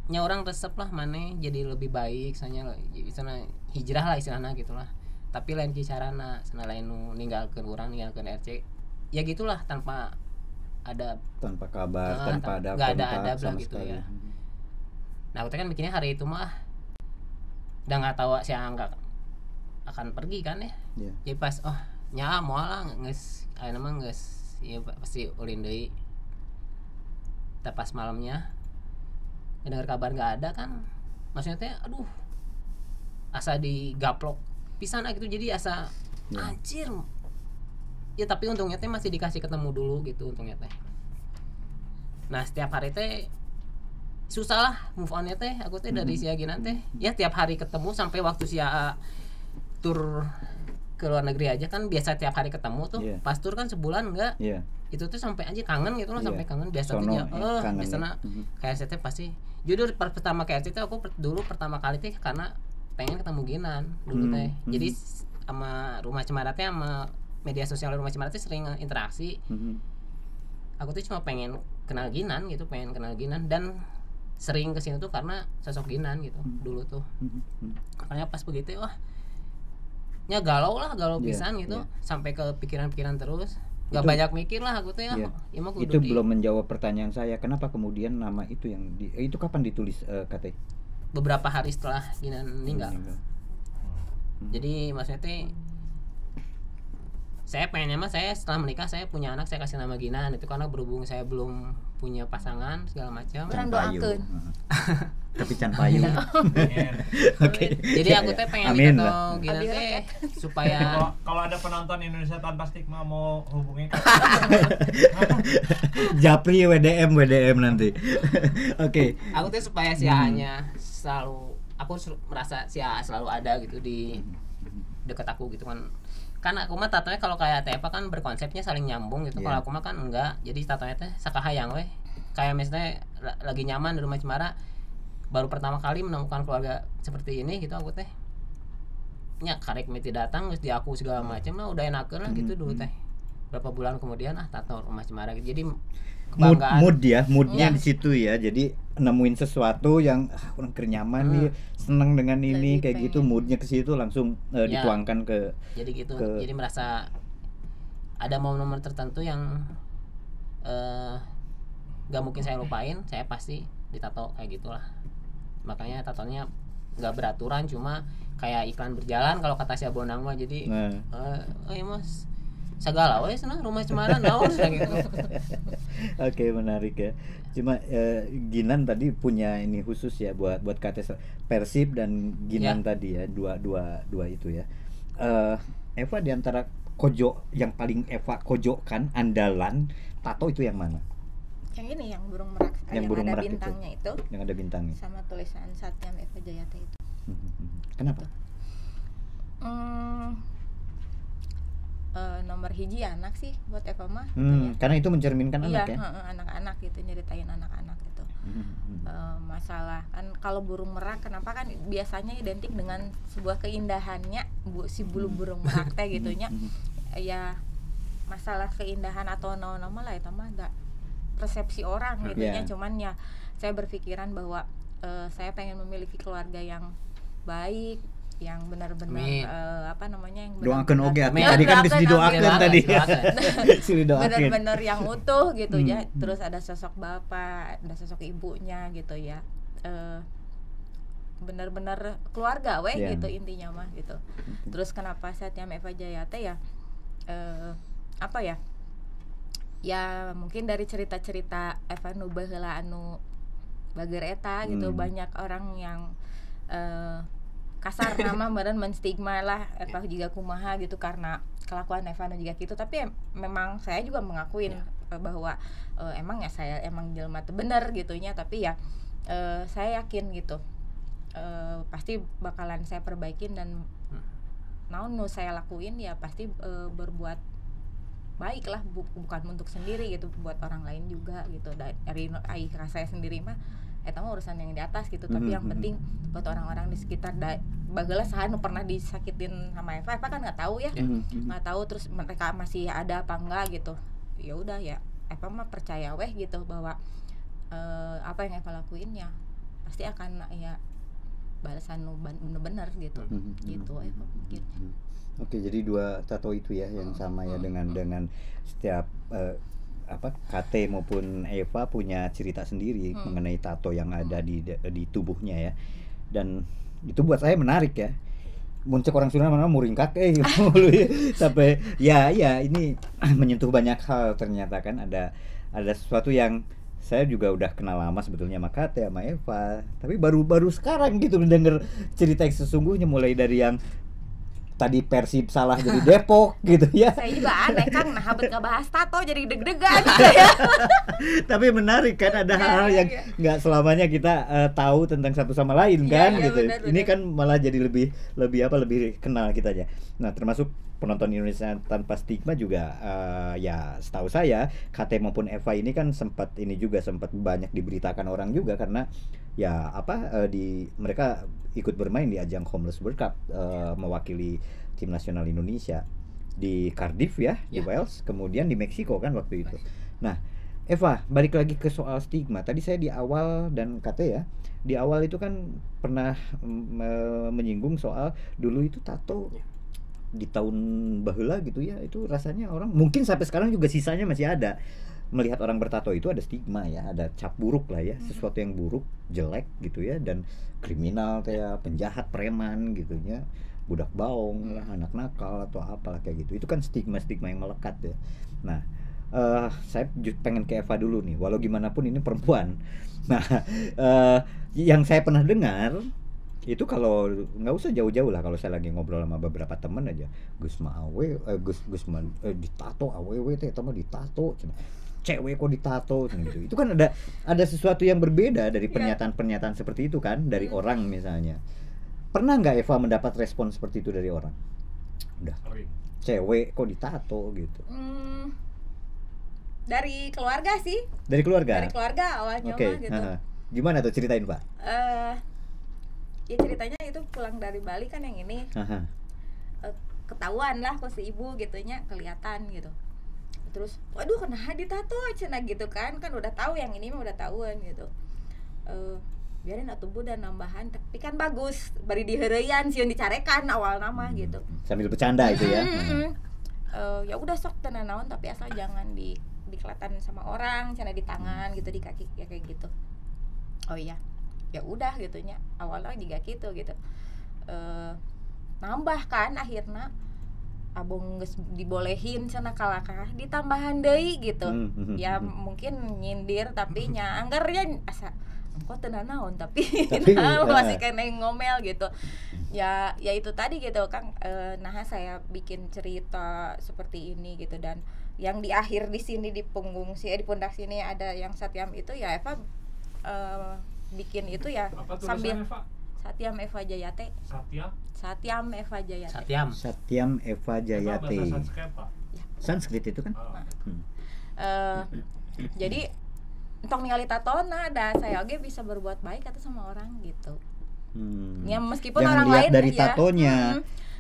nya orang resep lah mana jadi lebih baik soalnya sana hijrah lah istilahnya gitulah, tapi lain kicarana sana lain ninggalkeun urang ninggalkeun RC ya gitulah tanpa kabar, tanpa ada nggak ada kontak adab lah sama gitu sekali. ya. Nah aku kan bikinnya hari itu mah udah nggak tahu si Angga akan pergi kan ya. Jadi pas moal lah geus aya mah geus ya pasti ulin deui. Pas malamnya dengar kabar nggak ada kan, maksudnya teh aduh asa digaplok pisan gitu, jadi asa anjir ya, tapi untungnya teh masih dikasih ketemu dulu gitu untungnya teh. Nah setiap hari teh susah lah move onnya teh aku teh dari si Ginan teh ya, tiap hari ketemu sampai waktu si tur ke luar negeri aja kan biasa tiap hari ketemu tuh. Pas tur kan sebulan enggak itu tuh sampai aja kangen gitu lah, sampai kangen biasa tuh ya biasanya kayak RCT pasti jujur pertama kayak RCT aku dulu pertama kali teh karena pengen ketemu Ginan dulu teh. Jadi sama Rumah Cemara teh sama media sosial Rumah Cemara teh sering interaksi. Aku tuh cuma pengen kenal Ginan gitu, dan sering kesini tuh karena sosok Ginan gitu dulu tuh. Makanya pas begitu wah nya galau pisan gitu sampai ke pikiran-pikiran terus. Gak banyak mikir lah aku tuh ya. Ya itu belum menjawab pertanyaan saya, kenapa kemudian nama itu yang itu kapan ditulis Kate? Beberapa hari setelah Ginan meninggal. Jadi maksudnya teh saya pengennya mah saya setelah menikah saya punya anak saya kasih nama Ginan itu karena berhubung saya belum punya pasangan segala macam. Orang doakeun. Tapi can payu. Oke. Jadi aku teh pengen ditato Ginan teh supaya kalau ada penonton Indonesia Tanpa Stigma mau hubungi Japri WDM nanti. Oke. Aku teh supaya si A-nya selalu aku merasa si A selalu ada gitu di dekat aku gitu kan. Kan aku mah tatonya kalau kayak Tepa kan berkonsepnya saling nyambung gitu. Kalau aku mah kan enggak. Jadi tatonya teh sakahayang weh. Kayak misalnya lagi nyaman di rumah Cemara, baru pertama kali menemukan keluarga seperti ini gitu aku teh. Nya karek meti datang geus di aku segala macam lah udah enakeun lah gitu dulu teh. Berapa bulan kemudian tato rumah Cemara gitu. Jadi kebanggaan. Moodnya di situ ya. Jadi nemuin sesuatu yang orang nyaman nih, seneng dengan ini kayak gitu, moodnya ke situ langsung dituangkan ke. Jadi gitu. Jadi merasa ada momen-momen tertentu yang gak mungkin saya lupain, saya pasti ditato kayak gitulah. Makanya tatonya gak beraturan, cuma kayak iklan berjalan kalau kata si Bonang mah. Jadi mas segala weh senang rumah Cemara naon gitu. Oke, menarik ya. Cuma Ginan tadi punya ini khusus ya buat KT Persib dan Ginan tadi ya, dua itu ya. Eva di antara kojo yang paling Eva kojokan andalan tato itu yang mana? Yang ini yang burung merak, yang burung ada bintangnya itu. Yang ada bintangnya. Sama tulisan Satyam Eva Jayate itu. Kenapa? Nomor hiji anak sih buat Eva mah gitu ya. Karena itu mencerminkan anak ya. Anak-anak gitu, nyeritain anak-anak gitu. Masalah kan kalau burung merak kenapa kan biasanya identik dengan sebuah keindahannya si bulu burung merak teh gitunya. Ya masalah keindahan atau nama lah itu mah enggak persepsi orang gitunya. Cuman ya saya berpikiran bahwa saya pengen memiliki keluarga yang baik, yang benar-benar yang doakeun oge tadi kan geus didoakeun tadi. Benar-benar yang utuh gitu ya. Terus ada sosok bapak, ada sosok ibunya gitu ya. Benar-benar keluarga gitu intinya mah gitu. Terus kenapa Satyam Eva Jayate ya ya mungkin dari cerita-cerita Eva nu baheula anu bager eta gitu. Banyak orang yang kasar nama meureun menstigma lah Eva juga kumaha gitu karena kelakuan Eva juga gitu. Tapi memang saya juga mengakuin bahwa emang ya saya emang jelema teu bener gitunya. Tapi ya saya yakin gitu pasti bakalan saya perbaikin dan naon nu saya lakuin ya pasti berbuat baik lah, bukan untuk sendiri gitu, buat orang lain juga gitu. Dari saya sendiri mah eta mah urusan yang di atas gitu. Tapi yang penting buat orang-orang di sekitar bageula saha nu pernah disakitin sama Eva kan nggak tahu ya. Nggak tahu terus mereka masih ada apa enggak gitu. Ya udah ya Eva mah percaya gitu bahwa apa yang Eva lakuin ya pasti akan ya balasan nu bener gitu. Gitu Eva pikirnya. Oke, jadi dua tato itu ya yang sama ya dengan setiap KT maupun Eva punya cerita sendiri mengenai tato yang ada di tubuhnya ya. Dan itu buat saya menarik ya. Muncul orang Sunda mana muringkak sampai ya ini menyentuh banyak hal. Ternyata kan ada sesuatu yang saya juga udah kenal lama sebetulnya sama KT sama Eva, tapi baru sekarang gitu mendengar cerita yang sesungguhnya, mulai dari yang tadi Persib salah jadi Depok gitu ya. Saya juga aneh Kang, nah habis ngebahas tato jadi deg-degan gitu ya. Tapi menarik kan, ada hal-hal yang nggak selamanya kita tahu tentang satu sama lain kan gitu. Benar. Ini kan malah jadi lebih kenal kita aja. Nah, termasuk penonton Indonesia Tanpa Stigma juga ya setahu saya KT maupun Eva ini kan sempat banyak diberitakan orang juga karena ya mereka ikut bermain di ajang Homeless World Cup mewakili tim nasional Indonesia di Cardiff ya, di Wales, kemudian di Meksiko kan waktu itu. Nah, Eva, balik lagi ke soal stigma. Tadi saya di awal dan kata ya, di awal itu kan pernah menyinggung soal dulu itu tato di tahun baheula gitu ya, itu rasanya orang mungkin sampai sekarang juga sisanya masih ada. Melihat orang bertato itu ada stigma ya, ada cap buruk lah ya, sesuatu yang buruk, jelek gitu ya, dan kriminal kayak penjahat, preman gitu ya, budak baung lah, anak nakal atau apalah kayak gitu. Itu kan stigma-stigma yang melekat ya. Nah, saya pengen ke Eva dulu nih, walau gimana pun ini perempuan. Nah, yang saya pernah dengar itu kalau nggak usah jauh-jauh lah, kalau saya lagi ngobrol sama beberapa teman aja, Gus awe, Gus ditato awewe teh, teman ditato, cewek kok ditato gitu. Itu kan ada sesuatu yang berbeda dari pernyataan-pernyataan seperti itu kan dari orang misalnya. Pernah nggak Eva mendapat respon seperti itu dari orang? Udah, cewek kok ditato gitu. Dari keluarga sih. Dari keluarga? Dari keluarga awalnya mah gitu. Gimana tuh, ceritain Pak? Ya ceritanya itu pulang dari Bali kan yang ini. Ketahuan lah kok si ibu gitunya, kelihatan gitu. Terus, waduh kenapa ditato cenah gitu kan udah tahu yang ini mah udah tahuan gitu. Biarin atuh Bu dan nambahan, tapi kan bagus bari diheureyan sieun dicarekan awal nama gitu. Sambil bercanda itu ya. Ya udah sok tenan naon, tapi asal jangan dikelihatan sama orang, cenah di tangan gitu, di kaki ya kayak gitu. Oh iya. Ya udah gitunya. Awalnya juga gitu. Nambah kan akhirnya abong geus dibolehin cenah kalakah ditambahan deui gitu. Ya mungkin nyindir tapi nya anggarnya asa kok teu naon tapi masih kena ngomel gitu. Ya itu tadi gitu Kang, nah saya bikin cerita seperti ini gitu, dan yang di akhir di sini di punggung di pundak sini ada yang Satyam itu ya Eva bikin itu ya sambil Satyam Eva Jayate. Satyam Eva Jayate. Satyam Eva Jayate. Sanskrit itu kan? Jadi untuk ningali tatona ada saya oke bisa berbuat baik atau sama orang gitu. Ya meskipun yang orang lain dari ya, tatonya,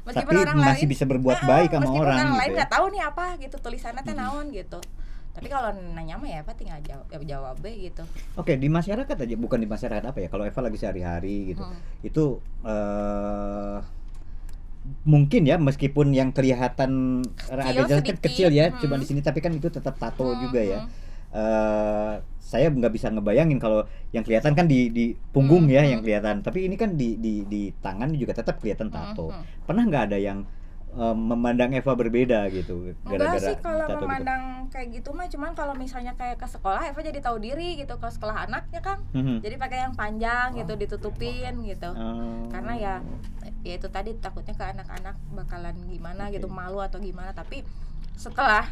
meskipun tapi orang masih lain, bisa berbuat baik sama meskipun orang gitu. Orang lain gitu nggak tahu nih apa gitu tulisannya teh naon gitu. Tapi kalau nanya mah ya apa tinggal jawab gitu. Oke, di masyarakat aja, bukan di masyarakat apa ya, kalau Eva lagi sehari-hari gitu, itu mungkin ya meskipun yang kelihatan agak jalan kan kecil ya, cuma di sini tapi kan itu tetap tato juga ya. Saya nggak bisa ngebayangin kalau yang kelihatan kan di punggung ya yang kelihatan, tapi ini kan di tangan juga tetap kelihatan tato. Pernah nggak ada yang memandang Eva berbeda gitu gara-gara enggak sih kalau tato memandang gitu kayak gitu mah, cuman kalau misalnya kayak ke sekolah Eva jadi tahu diri gitu, ke sekolah anaknya Kang. Jadi pakai yang panjang gitu, ditutupin gitu. Karena ya itu tadi takutnya ke anak-anak bakalan gimana gitu, malu atau gimana. Tapi setelah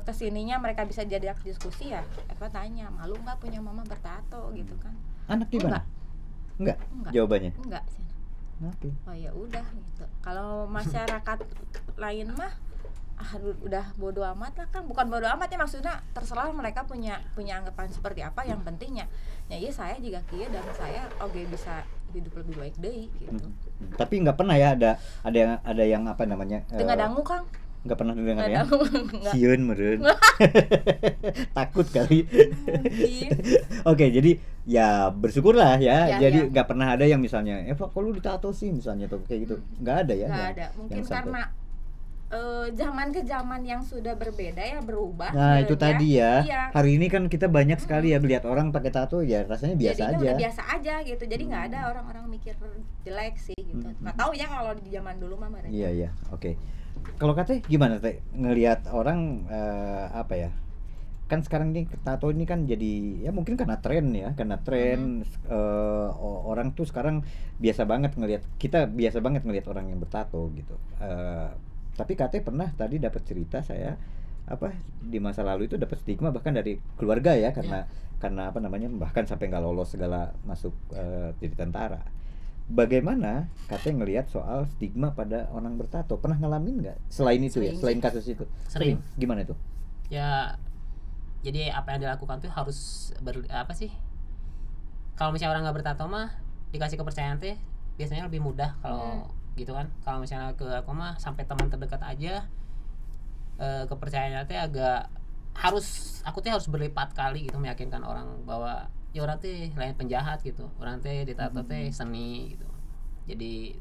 kesininya mereka bisa jadi diskusi ya, Eva tanya, malu nggak punya mama bertato gitu kan? Anak gimana? Enggak. Jawabannya? Enggak sih. Oke. Oh ya udah gitu. Kalau masyarakat lain mah udah bodo amat lah Kang. Bukan bodo amat ya, maksudnya terserah mereka punya anggapan seperti apa, yang pentingnya ya iya saya juga kieu dan saya oke bisa hidup lebih baik deui gitu. Tapi nggak pernah ya ada yang apa namanya? Tengah dangu Kang. Nggak pernah dengar ya? Sieun meureun. Takut kali. Oke, jadi ya bersyukurlah ya. Jadi nggak pernah ada yang misalnya Eva kalau ditato sih misalnya tuh kayak gitu. Nggak ada ya? Nggak ada. Mungkin karena zaman ke zaman yang sudah berbeda ya, berubah. Nah itu tadi ya. Iya. Hari ini kan kita banyak sekali ya lihat orang pakai tato ya rasanya biasa aja. Udah biasa aja gitu. Jadi nggak ada orang-orang mikir jelek sih gitu. Nggak tahu ya kalau di zaman dulu mah mereka. Iya. Oke. Kalau Kate gimana Teh ngelihat orang apa ya? Kan sekarang ini tato ini kan jadi ya mungkin karena tren ya, orang tuh sekarang biasa banget ngelihat orang yang bertato gitu. Tapi Kate pernah tadi dapat cerita saya apa di masa lalu itu dapat stigma bahkan dari keluarga ya karena apa namanya bahkan sampai nggak lolos segala masuk jadi tentara. Bagaimana Kate ngelihat soal stigma pada orang bertato? Pernah ngalamin nggak selain itu ya, selain kasus itu? Sering. Gimana itu? Ya, jadi apa yang dilakukan tuh harus apa sih? Kalau misalnya orang nggak bertato mah dikasih kepercayaan teh biasanya lebih mudah kalau gitu kan. Kalau misalnya ke aku mah sampai teman terdekat aja kepercayaannya teh agak aku tuh harus berlipat kali gitu meyakinkan orang bahwa ya orang teh lain penjahat gitu, orang teh ditato teh seni gitu. Jadi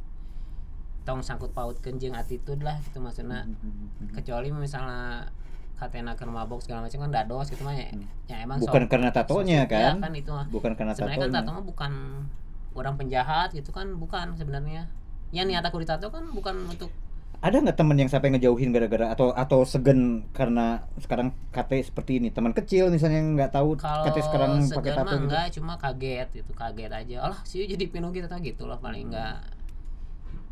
tong sangkut paut jeung attitude lah gitu maksudnya. Kecuali misalnya katena keur mabok segala macam kan dados gitu mah ya emang bukan karena tatonya kan? Ya, kan itu mah. Bukan karena sebenarnya tatonya. Kan tato mah bukan orang penjahat gitu kan, bukan sebenarnya. Yang niat aku ditato kan bukan untuk. Ada nggak teman yang sampai ngejauhin gara-gara atau segen karena sekarang KT seperti ini, teman kecil misalnya yang nggak tahu KT sekarang pakai tato gitu? Enggak, cuma kaget aja. Alah sih jadi pinu gitu loh paling enggak.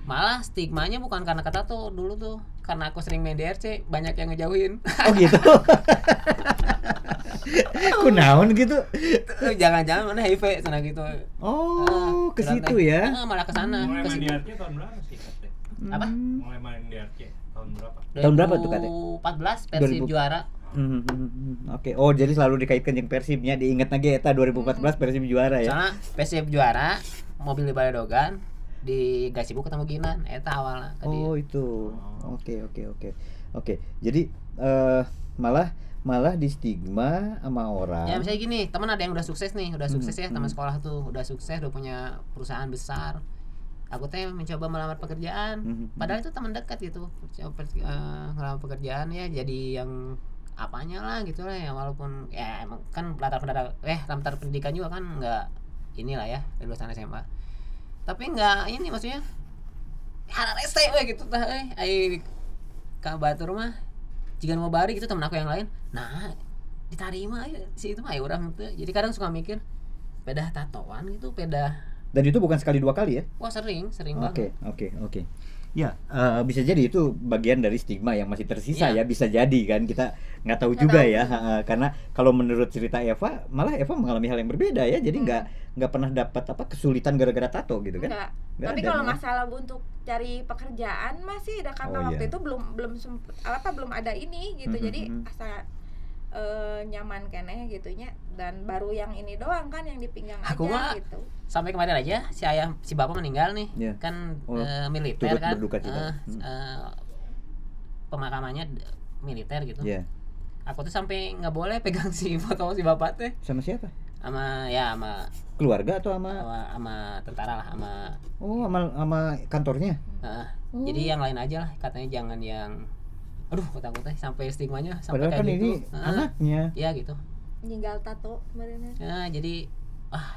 Malah stigmanya bukan karena tato dulu tuh, karena aku sering main DRC banyak yang ngejauhin. Oh gitu. Kunaon gitu. Jangan-jangan mana HIV sana gitu. Oh, ke situ ya. Malah ke sana. Mulai main DRC tahun berapa sih KT? Apa? Mulai main DRC tahun berapa? Tahun berapa tuh KT? 2014 Persib juara. Oke. Oh, jadi selalu dikaitkan jeung Persibnya, diingat lagi eta 2014 Persib juara ya. Soalnya Persib juara, mobil di Baladogan di Gasibu ketemu Ginan, eta awalnya. Oh, itu. Oke. Jadi malah di stigma sama orang. Ya misalnya gini, teman ada yang udah sukses nih, ya teman sekolah tuh, udah sukses, udah punya perusahaan besar. Aku teh mencoba melamar pekerjaan, padahal itu teman dekat gitu, ngelamar pekerjaan ya jadi yang apanya lah gitu lah ya, walaupun ya emang kan latar pendidikan juga kan nggak inilah ya lulusan SMA, tapi nggak ini maksudnya hara rese gitu tah ka batur mah jika mau bari gitu temen aku yang lain, nah diterima si itu mah ya orang tuh, jadi kadang suka mikir pedah tatoan gitu pedah. Dan itu bukan sekali dua kali ya? Wah sering banget. Oke. Ya bisa jadi itu bagian dari stigma yang masih tersisa ya, bisa jadi kan, kita nggak tahu juga ya. Karena kalau menurut cerita Eva, malah Eva mengalami hal yang berbeda ya, jadi nggak pernah dapat kesulitan gara-gara tato gitu kan? Nggak. Tapi kalau masalah untuk cari pekerjaan masih ada, karena waktu itu belum ada ini gitu, jadi asal nyaman keneh gitunya, dan baru yang ini doang kan yang di pinggang aku aja mah, gitu. Sampai kemarin aja si bapak meninggal nih, kan militer kan, pemakamannya militer gitu. Aku tuh sampai nggak boleh pegang si foto si bapak teh. Sama siapa? Sama keluarga atau sama tentara lah, sama kantornya. Jadi yang lain aja lah, katanya jangan yang takut sampai stigmanya sampai padahal kayak kan gitu. Ini anaknya. Iya gitu. Ninggal tato kemarin. Nah, jadi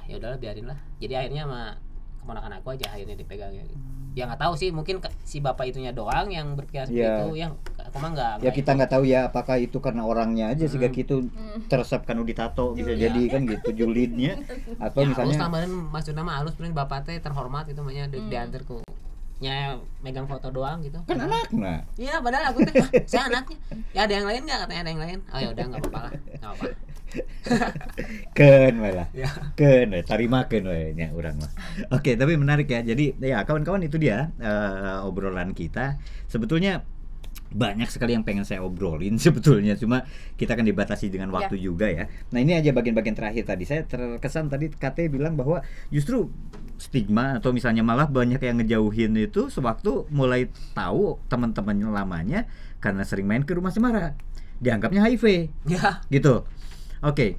ya udahlah biarin lah. Jadi akhirnya sama keponakan aku aja akhirnya dipegangnya gitu. Ya nggak tahu sih, mungkin si bapak itunya doang yang berpikir seperti itu, yang aku mah nggak. Ya kita nggak tahu ya apakah itu karena orangnya aja sehingga gitu teresap kan ditato, bisa jadi kan gitu julidnya, atau ya, misalnya. Alus tambahan maksudnya mah alus bener bapak teh terhormat gitu makanya diantarku. Nya megang foto doang gitu kan anaknya. Iya padahal aku teh saya anaknya. Ya ada yang lain nggak, katanya ada yang lain. Oh ya udah nggak apa-apa lah, nggak apa. Ken malah ken tarimakeun we nya urang mah. Oke, tapi menarik ya. Jadi ya kawan-kawan, itu dia obrolan kita. Sebetulnya banyak sekali yang pengen saya obrolin sebetulnya, cuma kita akan dibatasi dengan waktu juga ya. Nah ini aja bagian-bagian terakhir tadi, saya terkesan tadi KT bilang bahwa justru stigma atau misalnya malah banyak yang ngejauhin itu sewaktu mulai tahu teman-teman lamanya karena sering main ke rumah Semara, dianggapnya HIV gitu. Oke.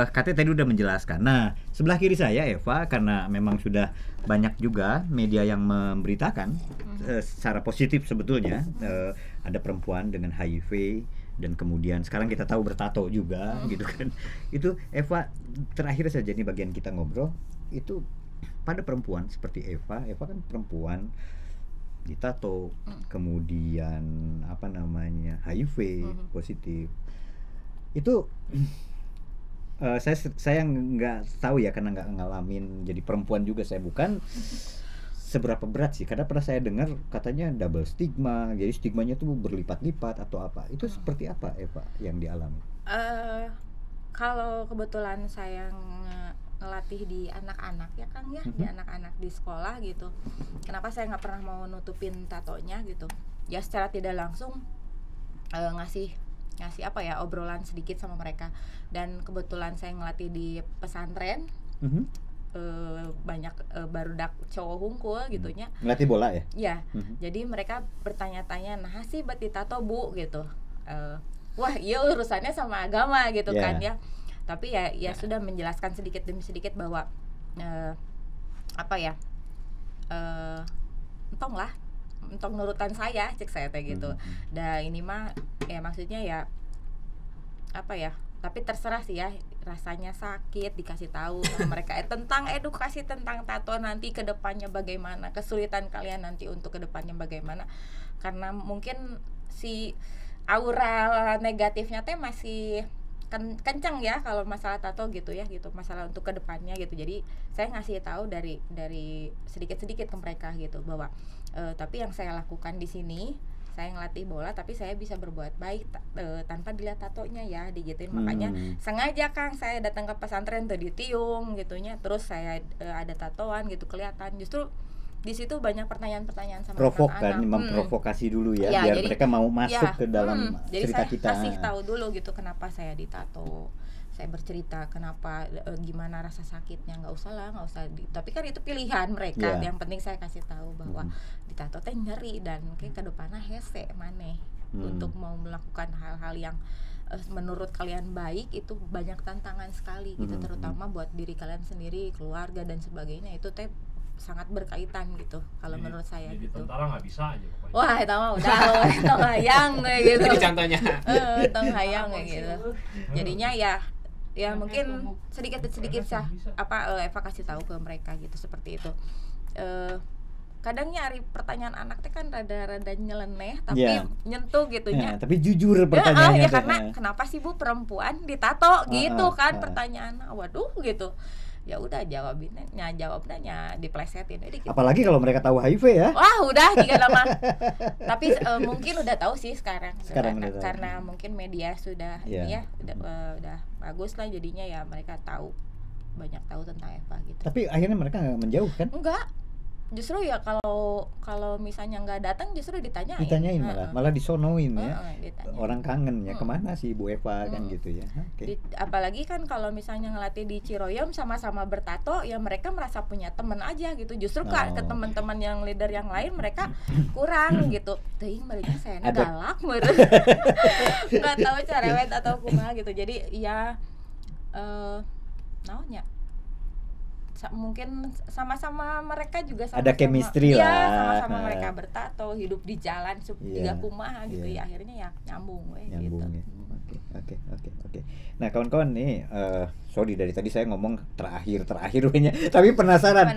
KT tadi udah menjelaskan. Nah sebelah kiri saya Eva, karena memang sudah banyak juga media yang memberitakan secara positif sebetulnya ada perempuan dengan HIV, dan kemudian sekarang kita tahu bertato juga gitu kan. Itu Eva, terakhir saja nih bagian kita ngobrol itu pada perempuan seperti Eva kan perempuan ditato, kemudian HIV positif. Itu saya nggak tahu ya, karena nggak ngalamin jadi perempuan juga, saya bukan seberapa berat sih, karena pernah saya dengar katanya double stigma, jadi stigmanya tuh berlipat-lipat atau apa. Itu seperti apa Eva yang dialami? Kalau kebetulan saya ngelatih di anak-anak ya Kang ya, di anak-anak di sekolah gitu, kenapa saya nggak pernah mau nutupin tatonya gitu ya, secara tidak langsung ngasih obrolan sedikit sama mereka. Dan kebetulan saya ngelatih di pesantren, banyak barudak cowok hungkul gitunya, ngelatih bola ya? Ya, jadi mereka bertanya-tanya, nah sih berarti tato Bu gitu. wah iya urusannya sama agama gitu Yeah. kan ya. Tapi ya sudah menjelaskan sedikit demi sedikit bahwa entong nurutan saya cek saya teh gitu. Dah ini mah ya maksudnya ya tapi terserah sih ya, rasanya sakit dikasih tahu sama mereka tentang edukasi tentang tato nanti ke depannya bagaimana, kesulitan kalian nanti untuk ke depannya bagaimana, karena mungkin si aura negatifnya teh masih kencang ya kalau masalah tato gitu ya, gitu masalah untuk ke depannya gitu. Jadi saya ngasih tahu dari sedikit-sedikit ke mereka gitu bahwa tapi yang saya lakukan di sini, saya ngelatih bola tapi saya bisa berbuat baik tanpa dilihat tatonya ya, digituin. Makanya sengaja Kang saya datang ke pesantren tuh ditiung gitunya, terus saya ada tatoan gitu kelihatan. Justru di situ banyak pertanyaan-pertanyaan sama kan, anak-anak. memprovokasi dulu ya, biar jadi, mereka mau masuk ke dalam jadi cerita saya kita. kasih tahu dulu gitu kenapa saya ditato, saya bercerita kenapa, gimana rasa sakitnya, nggak usah tapi kan itu pilihan mereka. Yang penting saya kasih tahu bahwa ditato teh nyeri dan mungkin ke depannya hese maneh untuk mau melakukan hal-hal yang menurut kalian baik, itu banyak tantangan sekali gitu, terutama buat diri kalian sendiri, keluarga dan sebagainya. Itu teh sangat berkaitan gitu kalau menurut saya jadi gitu. Tentara nggak bisa aja pokoknya. Wah, itu mah udah tong hayang kayak gitu. Jadi contohnya. Tong hayang kayak gitu. Jadinya ya mungkin sedikit sah Eva kasih tahu ke mereka gitu seperti itu. Kadang nyari pertanyaan anak teh kan rada nyeleneh tapi nyentuh gitunya. Tapi jujur pertanyaannya. Ya karena kenapa sih Bu perempuan ditato gitu kan pertanyaan. Waduh gitu. Ya udah jawabnya diplesetin gitu. Apalagi kalau mereka tahu HIV ya. Wah udah juga lama. Tapi mungkin udah tahu sih sekarang karena mungkin media sudah ini ya udah bagus lah, jadinya ya mereka banyak tahu tentang Eva gitu. Tapi akhirnya mereka nggak menjauh kan? Enggak, justru ya kalau misalnya nggak datang justru ditanyain malah disonoin ya. Ditanya. Orang kangen ya kemana sih Bu Eva kan gitu ya. Apalagi kan kalau misalnya ngelatih di Ciroyom sama-sama bertato ya, mereka merasa punya teman aja gitu. Justru ke teman-teman yang leader yang lain mereka kurang gitu. Teuing mereka saya galak meureun. Nggak tahu cerewet atau kumaha gitu. Jadi ya naonnya, mungkin sama-sama mereka juga ada chemistry lah. Iya, sama-sama mereka bertato, hidup di jalan juga kumaha gitu ya, akhirnya ya nyambung gitu. Ya. Oke. Nah, kawan-kawan nih, sorry dari tadi saya ngomong terakhir tapi penasaran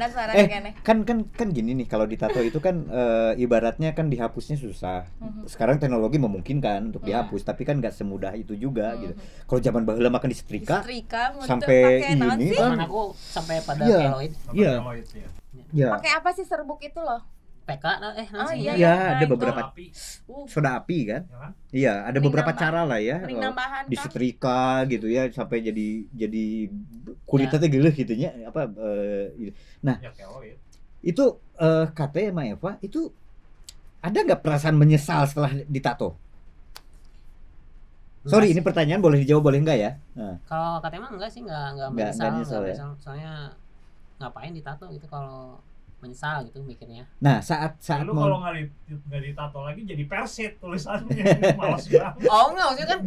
kan gini nih, kalau ditato itu kan ibaratnya kan dihapusnya susah. Sekarang teknologi memungkinkan untuk dihapus, tapi kan nggak semudah itu juga gitu. Kalau zaman baheula makan disetrika sampai ini kan aku sampai pada keloid. Iya. Pakai apa sih serbuk itu loh? PK ada beberapa soda api kan? Iya, ada beberapa cara lah ya. Disetrika gitu ya sampai jadi kulitnya teh geuleuh gitu nya Nah, itu katanya sama Eva itu ada nggak perasaan menyesal setelah ditato? Sorry, ini pertanyaan boleh dijawab boleh enggak ya? Kalau katanya mah enggak sih, enggak menyesal ya. Soalnya ngapain ditato gitu kalau menyesal gitu mikirnya. Nah, saat lu kalau nggak ditato lagi jadi persit tulisannya. Malas banget. Enggak, maksudnya kan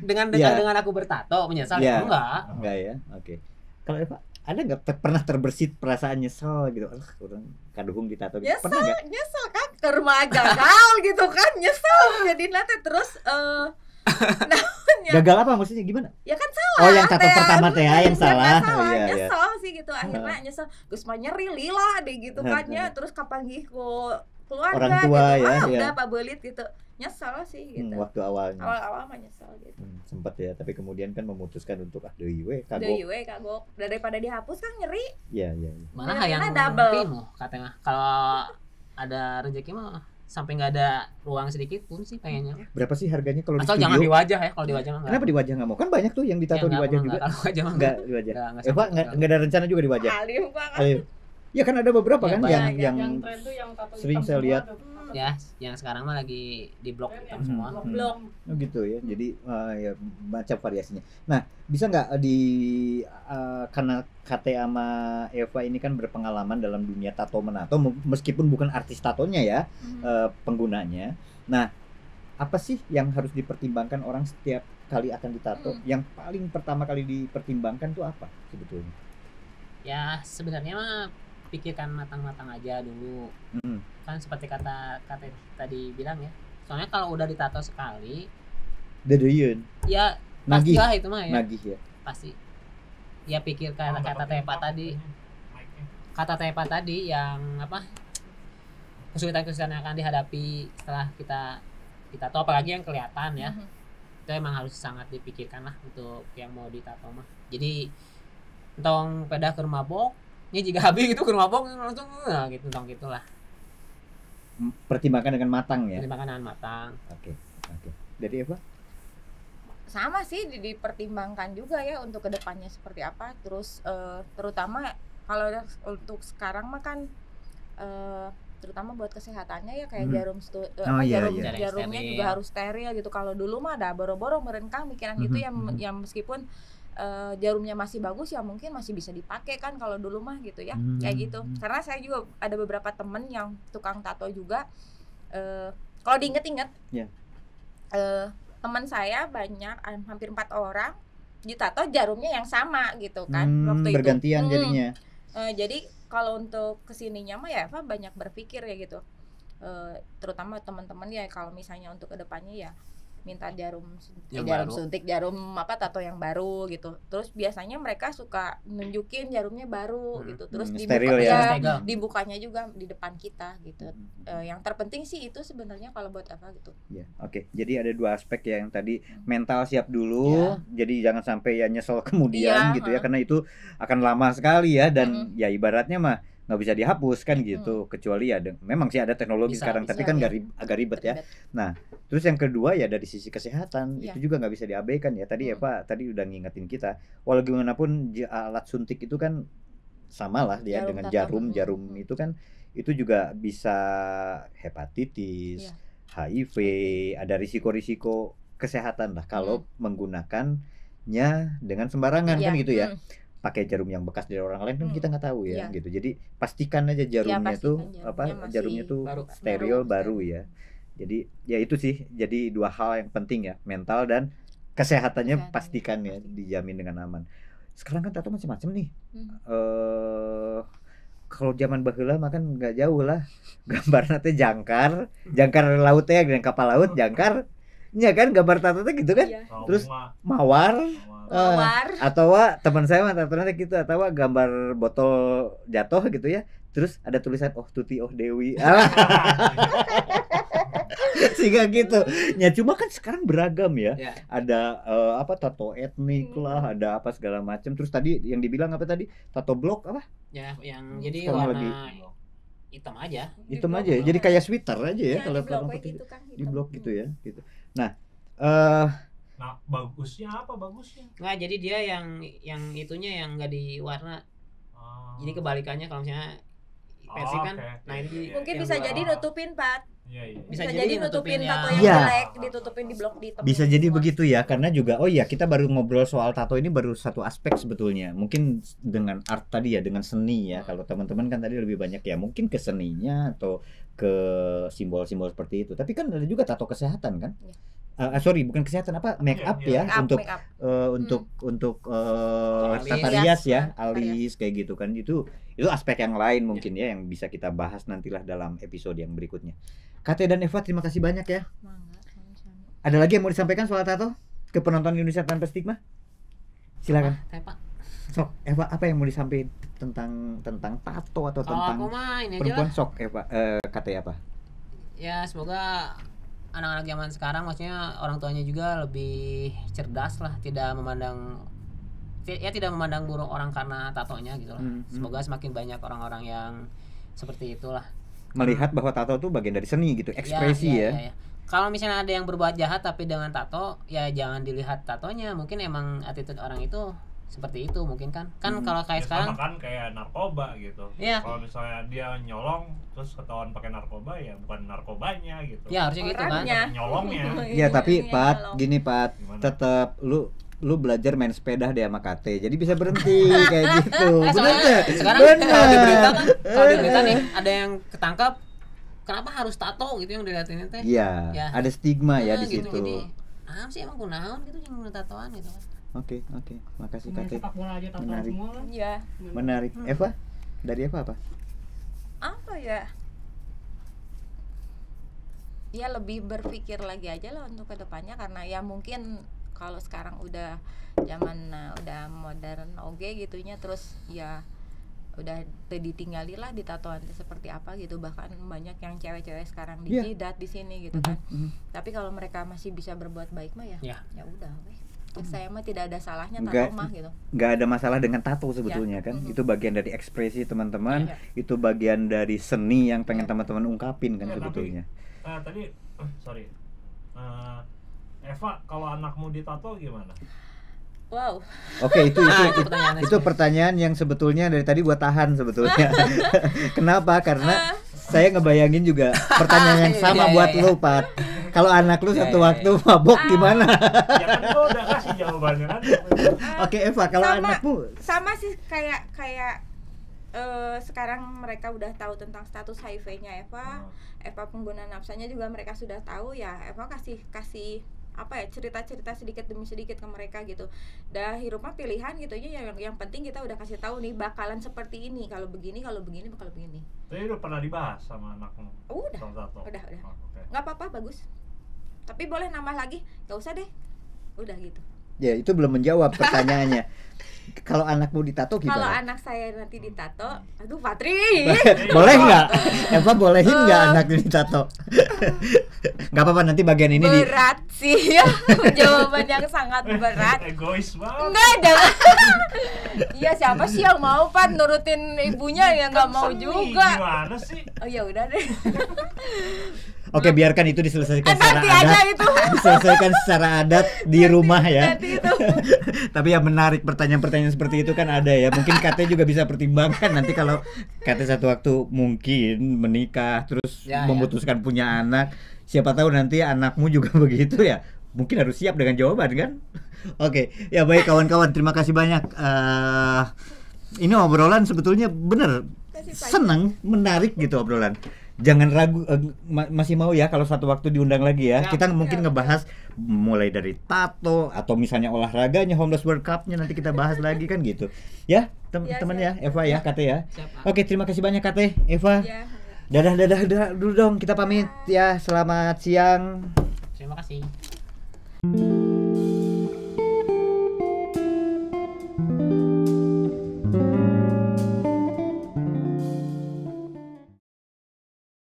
dengan aku bertato menyesal enggak ya. Oke. Kalau Eva ada nggak pernah terbersit perasaan nyesel gitu? Orang kaduhung ditato gitu. Pernah nggak? Nyesel kan ke rumah gagal gitu kan, nyesel. Jadi nanti terus gagal apa maksudnya gimana? Ya kan salah. Oh, yang tato pertama teh yang salah. Nyesel sih gitu. Akhirnya nyesel. Geus mah nyeri lila deh gitu kan ya. Terus kapanggih ku keluarga orang tua gitu. ya. Udah pabeulit gitu. Nyesel sih gitu. Waktu awalnya. Awal-awal mah nyesel gitu. Sempat ya, tapi kemudian kan memutuskan untuk deui we kagok. Daripada dihapus kan nyeri. Iya. Mana yang double katanya. Kalau ada rezeki mah sampai nggak ada ruang sedikit pun sih pengennya. Berapa sih harganya kalau di studio? Jangan di wajah ya, kalau di wajah mah enggak. Kenapa di wajah nggak mau? Kan banyak tuh yang ditato di wajah juga. Kalau wajah mah enggak di wajah. Eva enggak ada rencana juga di wajah. Alim. Ya kan ada beberapa kan yang tren tuh yang tato sering saya lihat. Ya, yang sekarang mah lagi di blok hitam semua. Blok. Oh gitu ya. Jadi ya macam variasinya. Nah, bisa nggak karena Kate sama Eva ini kan berpengalaman dalam dunia tato menato meskipun bukan artis tatonya ya, penggunanya. Nah, apa sih yang harus dipertimbangkan orang setiap kali akan ditato? Yang paling pertama kali dipertimbangkan tuh apa sebetulnya? Ya sebenarnya mah pikirkan matang-matang aja dulu. Kan seperti kata tadi bilang ya. Soalnya kalau udah ditato sekali, dedeun. Ya nagih lah itu mah ya. Nagih ya. Pasti. Ya pikir kata Tepa tadi. Kata Tepa tadi yang apa? Kesulitan-kesulitan yang akan dihadapi setelah kita tato, apalagi yang kelihatan ya. Itu emang harus sangat dipikirkan lah untuk yang mau ditato mah. Jadi entong pedah ke mabok, ini jika habis itu ke mabok langsung gitu entong gitulah. Pertimbangkan dengan matang ya. Pertimbangkan dengan matang. Oke. Jadi apa? Sama sih dipertimbangkan juga ya untuk kedepannya seperti apa. Terus terutama kalau untuk sekarang mah kan terutama buat kesehatannya ya kayak jarumnya juga harus steril gitu. Kalau dulu mah ada boro-boro merenkang pikiran gitu yang meskipun jarumnya masih bagus ya mungkin masih bisa dipakai kan kalau dulu mah gitu ya. Kayak gitu. Karena saya juga ada beberapa temen yang tukang tato juga kalau diinget-inget teman saya banyak hampir 4 orang ditato jarumnya yang sama gitu kan waktu bergantian jadinya. Jadi kalau untuk kesininya mah ya Eva banyak berpikir ya gitu, terutama teman-teman ya kalau misalnya untuk kedepannya ya minta jarum suntik, jarum tato yang baru gitu. Terus biasanya mereka suka nunjukin jarumnya baru gitu. Terus dibukanya juga di depan kita gitu. Yang terpenting sih itu sebenarnya kalau buat Eva gitu. Ya, oke. Jadi ada 2 aspek ya, yang tadi mental siap dulu. Jadi jangan sampai ya nyesel kemudian gitu ya, karena itu akan lama sekali ya dan ya ibaratnya mah nggak bisa dihapus kan gitu, kecuali ya memang sih ada teknologi sekarang tapi kan agak ribet ya. Nah terus yang kedua ya dari sisi kesehatan itu juga nggak bisa diabaikan ya. Tadi Eva tadi udah ngingetin kita, walau gimana pun alat suntik itu kan sama lah dia dengan jarum itu kan itu juga bisa hepatitis, HIV, ada risiko-risiko kesehatan lah kalau menggunakannya dengan sembarangan kan gitu ya. Pakai jarum yang bekas dari orang lain kan kita nggak tahu ya gitu. Jadi pastikan aja jarumnya tuh jarumnya tuh steril baru ya. Jadi ya itu sih, jadi 2 hal yang penting ya, mental dan kesehatannya pastikan ya dijamin dengan aman. Sekarang kan tato macam-macam nih. Kalau zaman baheula mah kan nggak jauh lah, gambarna teh jangkar laut ya, dengan kapal laut jangkar. Ya kan gambar tato teh gitu kan. Terus mawar. Atau teman saya mah tatonya gitu, atau gambar botol jatuh gitu ya. Terus ada tulisan oh Tuti oh Dewi. Sehingga gitu. Ya cuma kan sekarang beragam ya. Ada tato etnik lah, ada apa segala macam. Terus tadi yang dibilang apa tadi? Tato blok apa? Ya, yang jadi warna hitam aja. Hitam aja. Jadi kayak sweater aja ya kalau putih. Gitu kan, di blok gitu ya, gitu. Nah, bagusnya apa bagusnya? Nggak, jadi dia yang itunya yang nggak diwarna. Jadi kebalikannya kalau misalnya versi kan. Nah ini mungkin bisa jadi nutupin Pat. Bisa jadi nutupin tato yang jelek, ditutupin di blok di. Bisa jadi begitu ya, karena juga kita baru ngobrol soal tato ini baru satu aspek sebetulnya. Mungkin dengan art tadi ya, dengan seni ya. Kalau teman-teman kan tadi lebih banyak ya mungkin ke seninya atau ke simbol-simbol seperti itu. Tapi kan ada juga tato kesehatan kan? Bukan kesehatan, make up ya, untuk tata rias ya, alis kayak gitu kan. Itu aspek yang lain mungkin ya yang bisa kita bahas nantilah dalam episode yang berikutnya. Kate dan Eva, terima kasih banyak ya. Ada lagi yang mau disampaikan soal tato ke penonton Indonesia Tanpa Stigma? Silakan. Sok Eva, apa yang mau disampaikan tentang tato atau tentang perempuan? Sok Eva, Kate apa? Ya semoga anak-anak zaman sekarang, maksudnya orang tuanya juga lebih cerdas lah, tidak memandang buruk orang karena tatonya gitu lah. Semoga semakin banyak orang-orang yang seperti itulah, melihat bahwa tato itu bagian dari seni gitu, ekspresi ya. Kalau misalnya ada yang berbuat jahat tapi dengan tato, ya jangan dilihat tatonya, mungkin emang attitude orang itu seperti itu mungkin kan. Kalau kayak sekarang kan kayak narkoba gitu. Kalau misalnya dia nyolong terus ketahuan pakai narkoba, ya bukan narkobanya gitu. Ya harusnya gitu kan. Nyolongnya. Ya tapi Pat, gini Pat, tetap lu belajar main sepeda deh sama Kate. Jadi bisa berhenti kayak gitu. Benar enggak? Sekarang kalau di berita nih ada yang ketangkap kenapa harus tato gitu yang dilihatin teh. Iya, ya. Ada stigma ya di gitu, situ. Jadi, sih emang kunaon gitu yang tatoan gitu kan. Oke. Makasih Kate. Menarik. Semua kan? Ya. Menarik. Eva? Dari Eva apa? Apa ya? Ya lebih berpikir lagi aja lah untuk kedepannya, karena ya mungkin kalau sekarang udah zaman udah modern oge gitunya, terus ya udah ditinggali lah di tatoan seperti apa gitu. Bahkan banyak yang cewek-cewek sekarang di jidat di sini gitu kan. Tapi kalau mereka masih bisa berbuat baik mah ya udah saya mah tidak ada salahnya tato mah gitu. Nggak ada masalah dengan tato sebetulnya kan. Itu bagian dari ekspresi teman-teman, itu bagian dari seni yang pengen teman-teman ungkapin kan sebetulnya. Tadi sorry. Eva, kalau anakmu ditato gimana? Wow. Oke, itu pertanyaan yang sebetulnya dari tadi gua tahan sebetulnya. Kenapa? Karena saya ngebayangin juga pertanyaan yang sama buat lu, Pat. Kalau anak lu satu waktu mabok gimana? Ya kan gua udah kasih jawabannya kan. Oke, Eva, kalau anakmu sama sih kayak sekarang mereka udah tahu tentang status HIV-nya Eva. Eva pengguna nafsanya juga mereka sudah tahu ya. Eva kasih apa ya, cerita-cerita sedikit demi sedikit ke mereka gitu. Dah hirup mah pilihan gitu ya, yang penting kita udah kasih tahu nih bakalan seperti ini, kalau begini bakal begini. Tapi udah pernah dibahas sama anakmu? Udah. Okay. Nggak apa-apa, bagus. Tapi boleh nambah lagi? Nggak usah deh. Udah gitu. Ya, itu belum menjawab pertanyaannya. Kalau anakmu ditato gimana? Kalau anak saya nanti ditato, aduh Patri. Boleh nggak? Eva bolehin nggak anaknya ditato? Nggak apa-apa, nanti bagian ini berat sih ya. Jawaban yang sangat berat. Egois banget. Enggak, jangan. Iya, siapa sih yang mau Pat nurutin ibunya yang nggak mau juga? Gimana sih? Oh ya udah deh. Oke, biarkan itu diselesaikan secara nanti adat. aja itu. Diselesaikan secara adat di rumah ya. Nanti itu. Tapi yang menarik pertanyaan-pertanyaan seperti itu kan ada ya. Mungkin Kate juga bisa pertimbangkan nanti kalau Kate satu waktu mungkin menikah terus memutuskan punya anak. Siapa tahu nanti anakmu juga begitu ya. Mungkin harus siap dengan jawaban kan. Oke, ya baik kawan-kawan, terima kasih banyak. Ini obrolan sebetulnya bener senang, menarik gitu obrolan. Jangan ragu, masih mau ya kalau satu waktu diundang lagi ya. Kita mungkin ngebahas mulai dari tato atau misalnya olahraganya, Homeless World Cup-nya nanti kita bahas lagi kan gitu. Ya, teman-teman ya, Eva ya, Kate ya. Oke, terima kasih banyak Kate, Eva. Dadah dulu dong, kita pamit ya. Selamat siang. Terima kasih.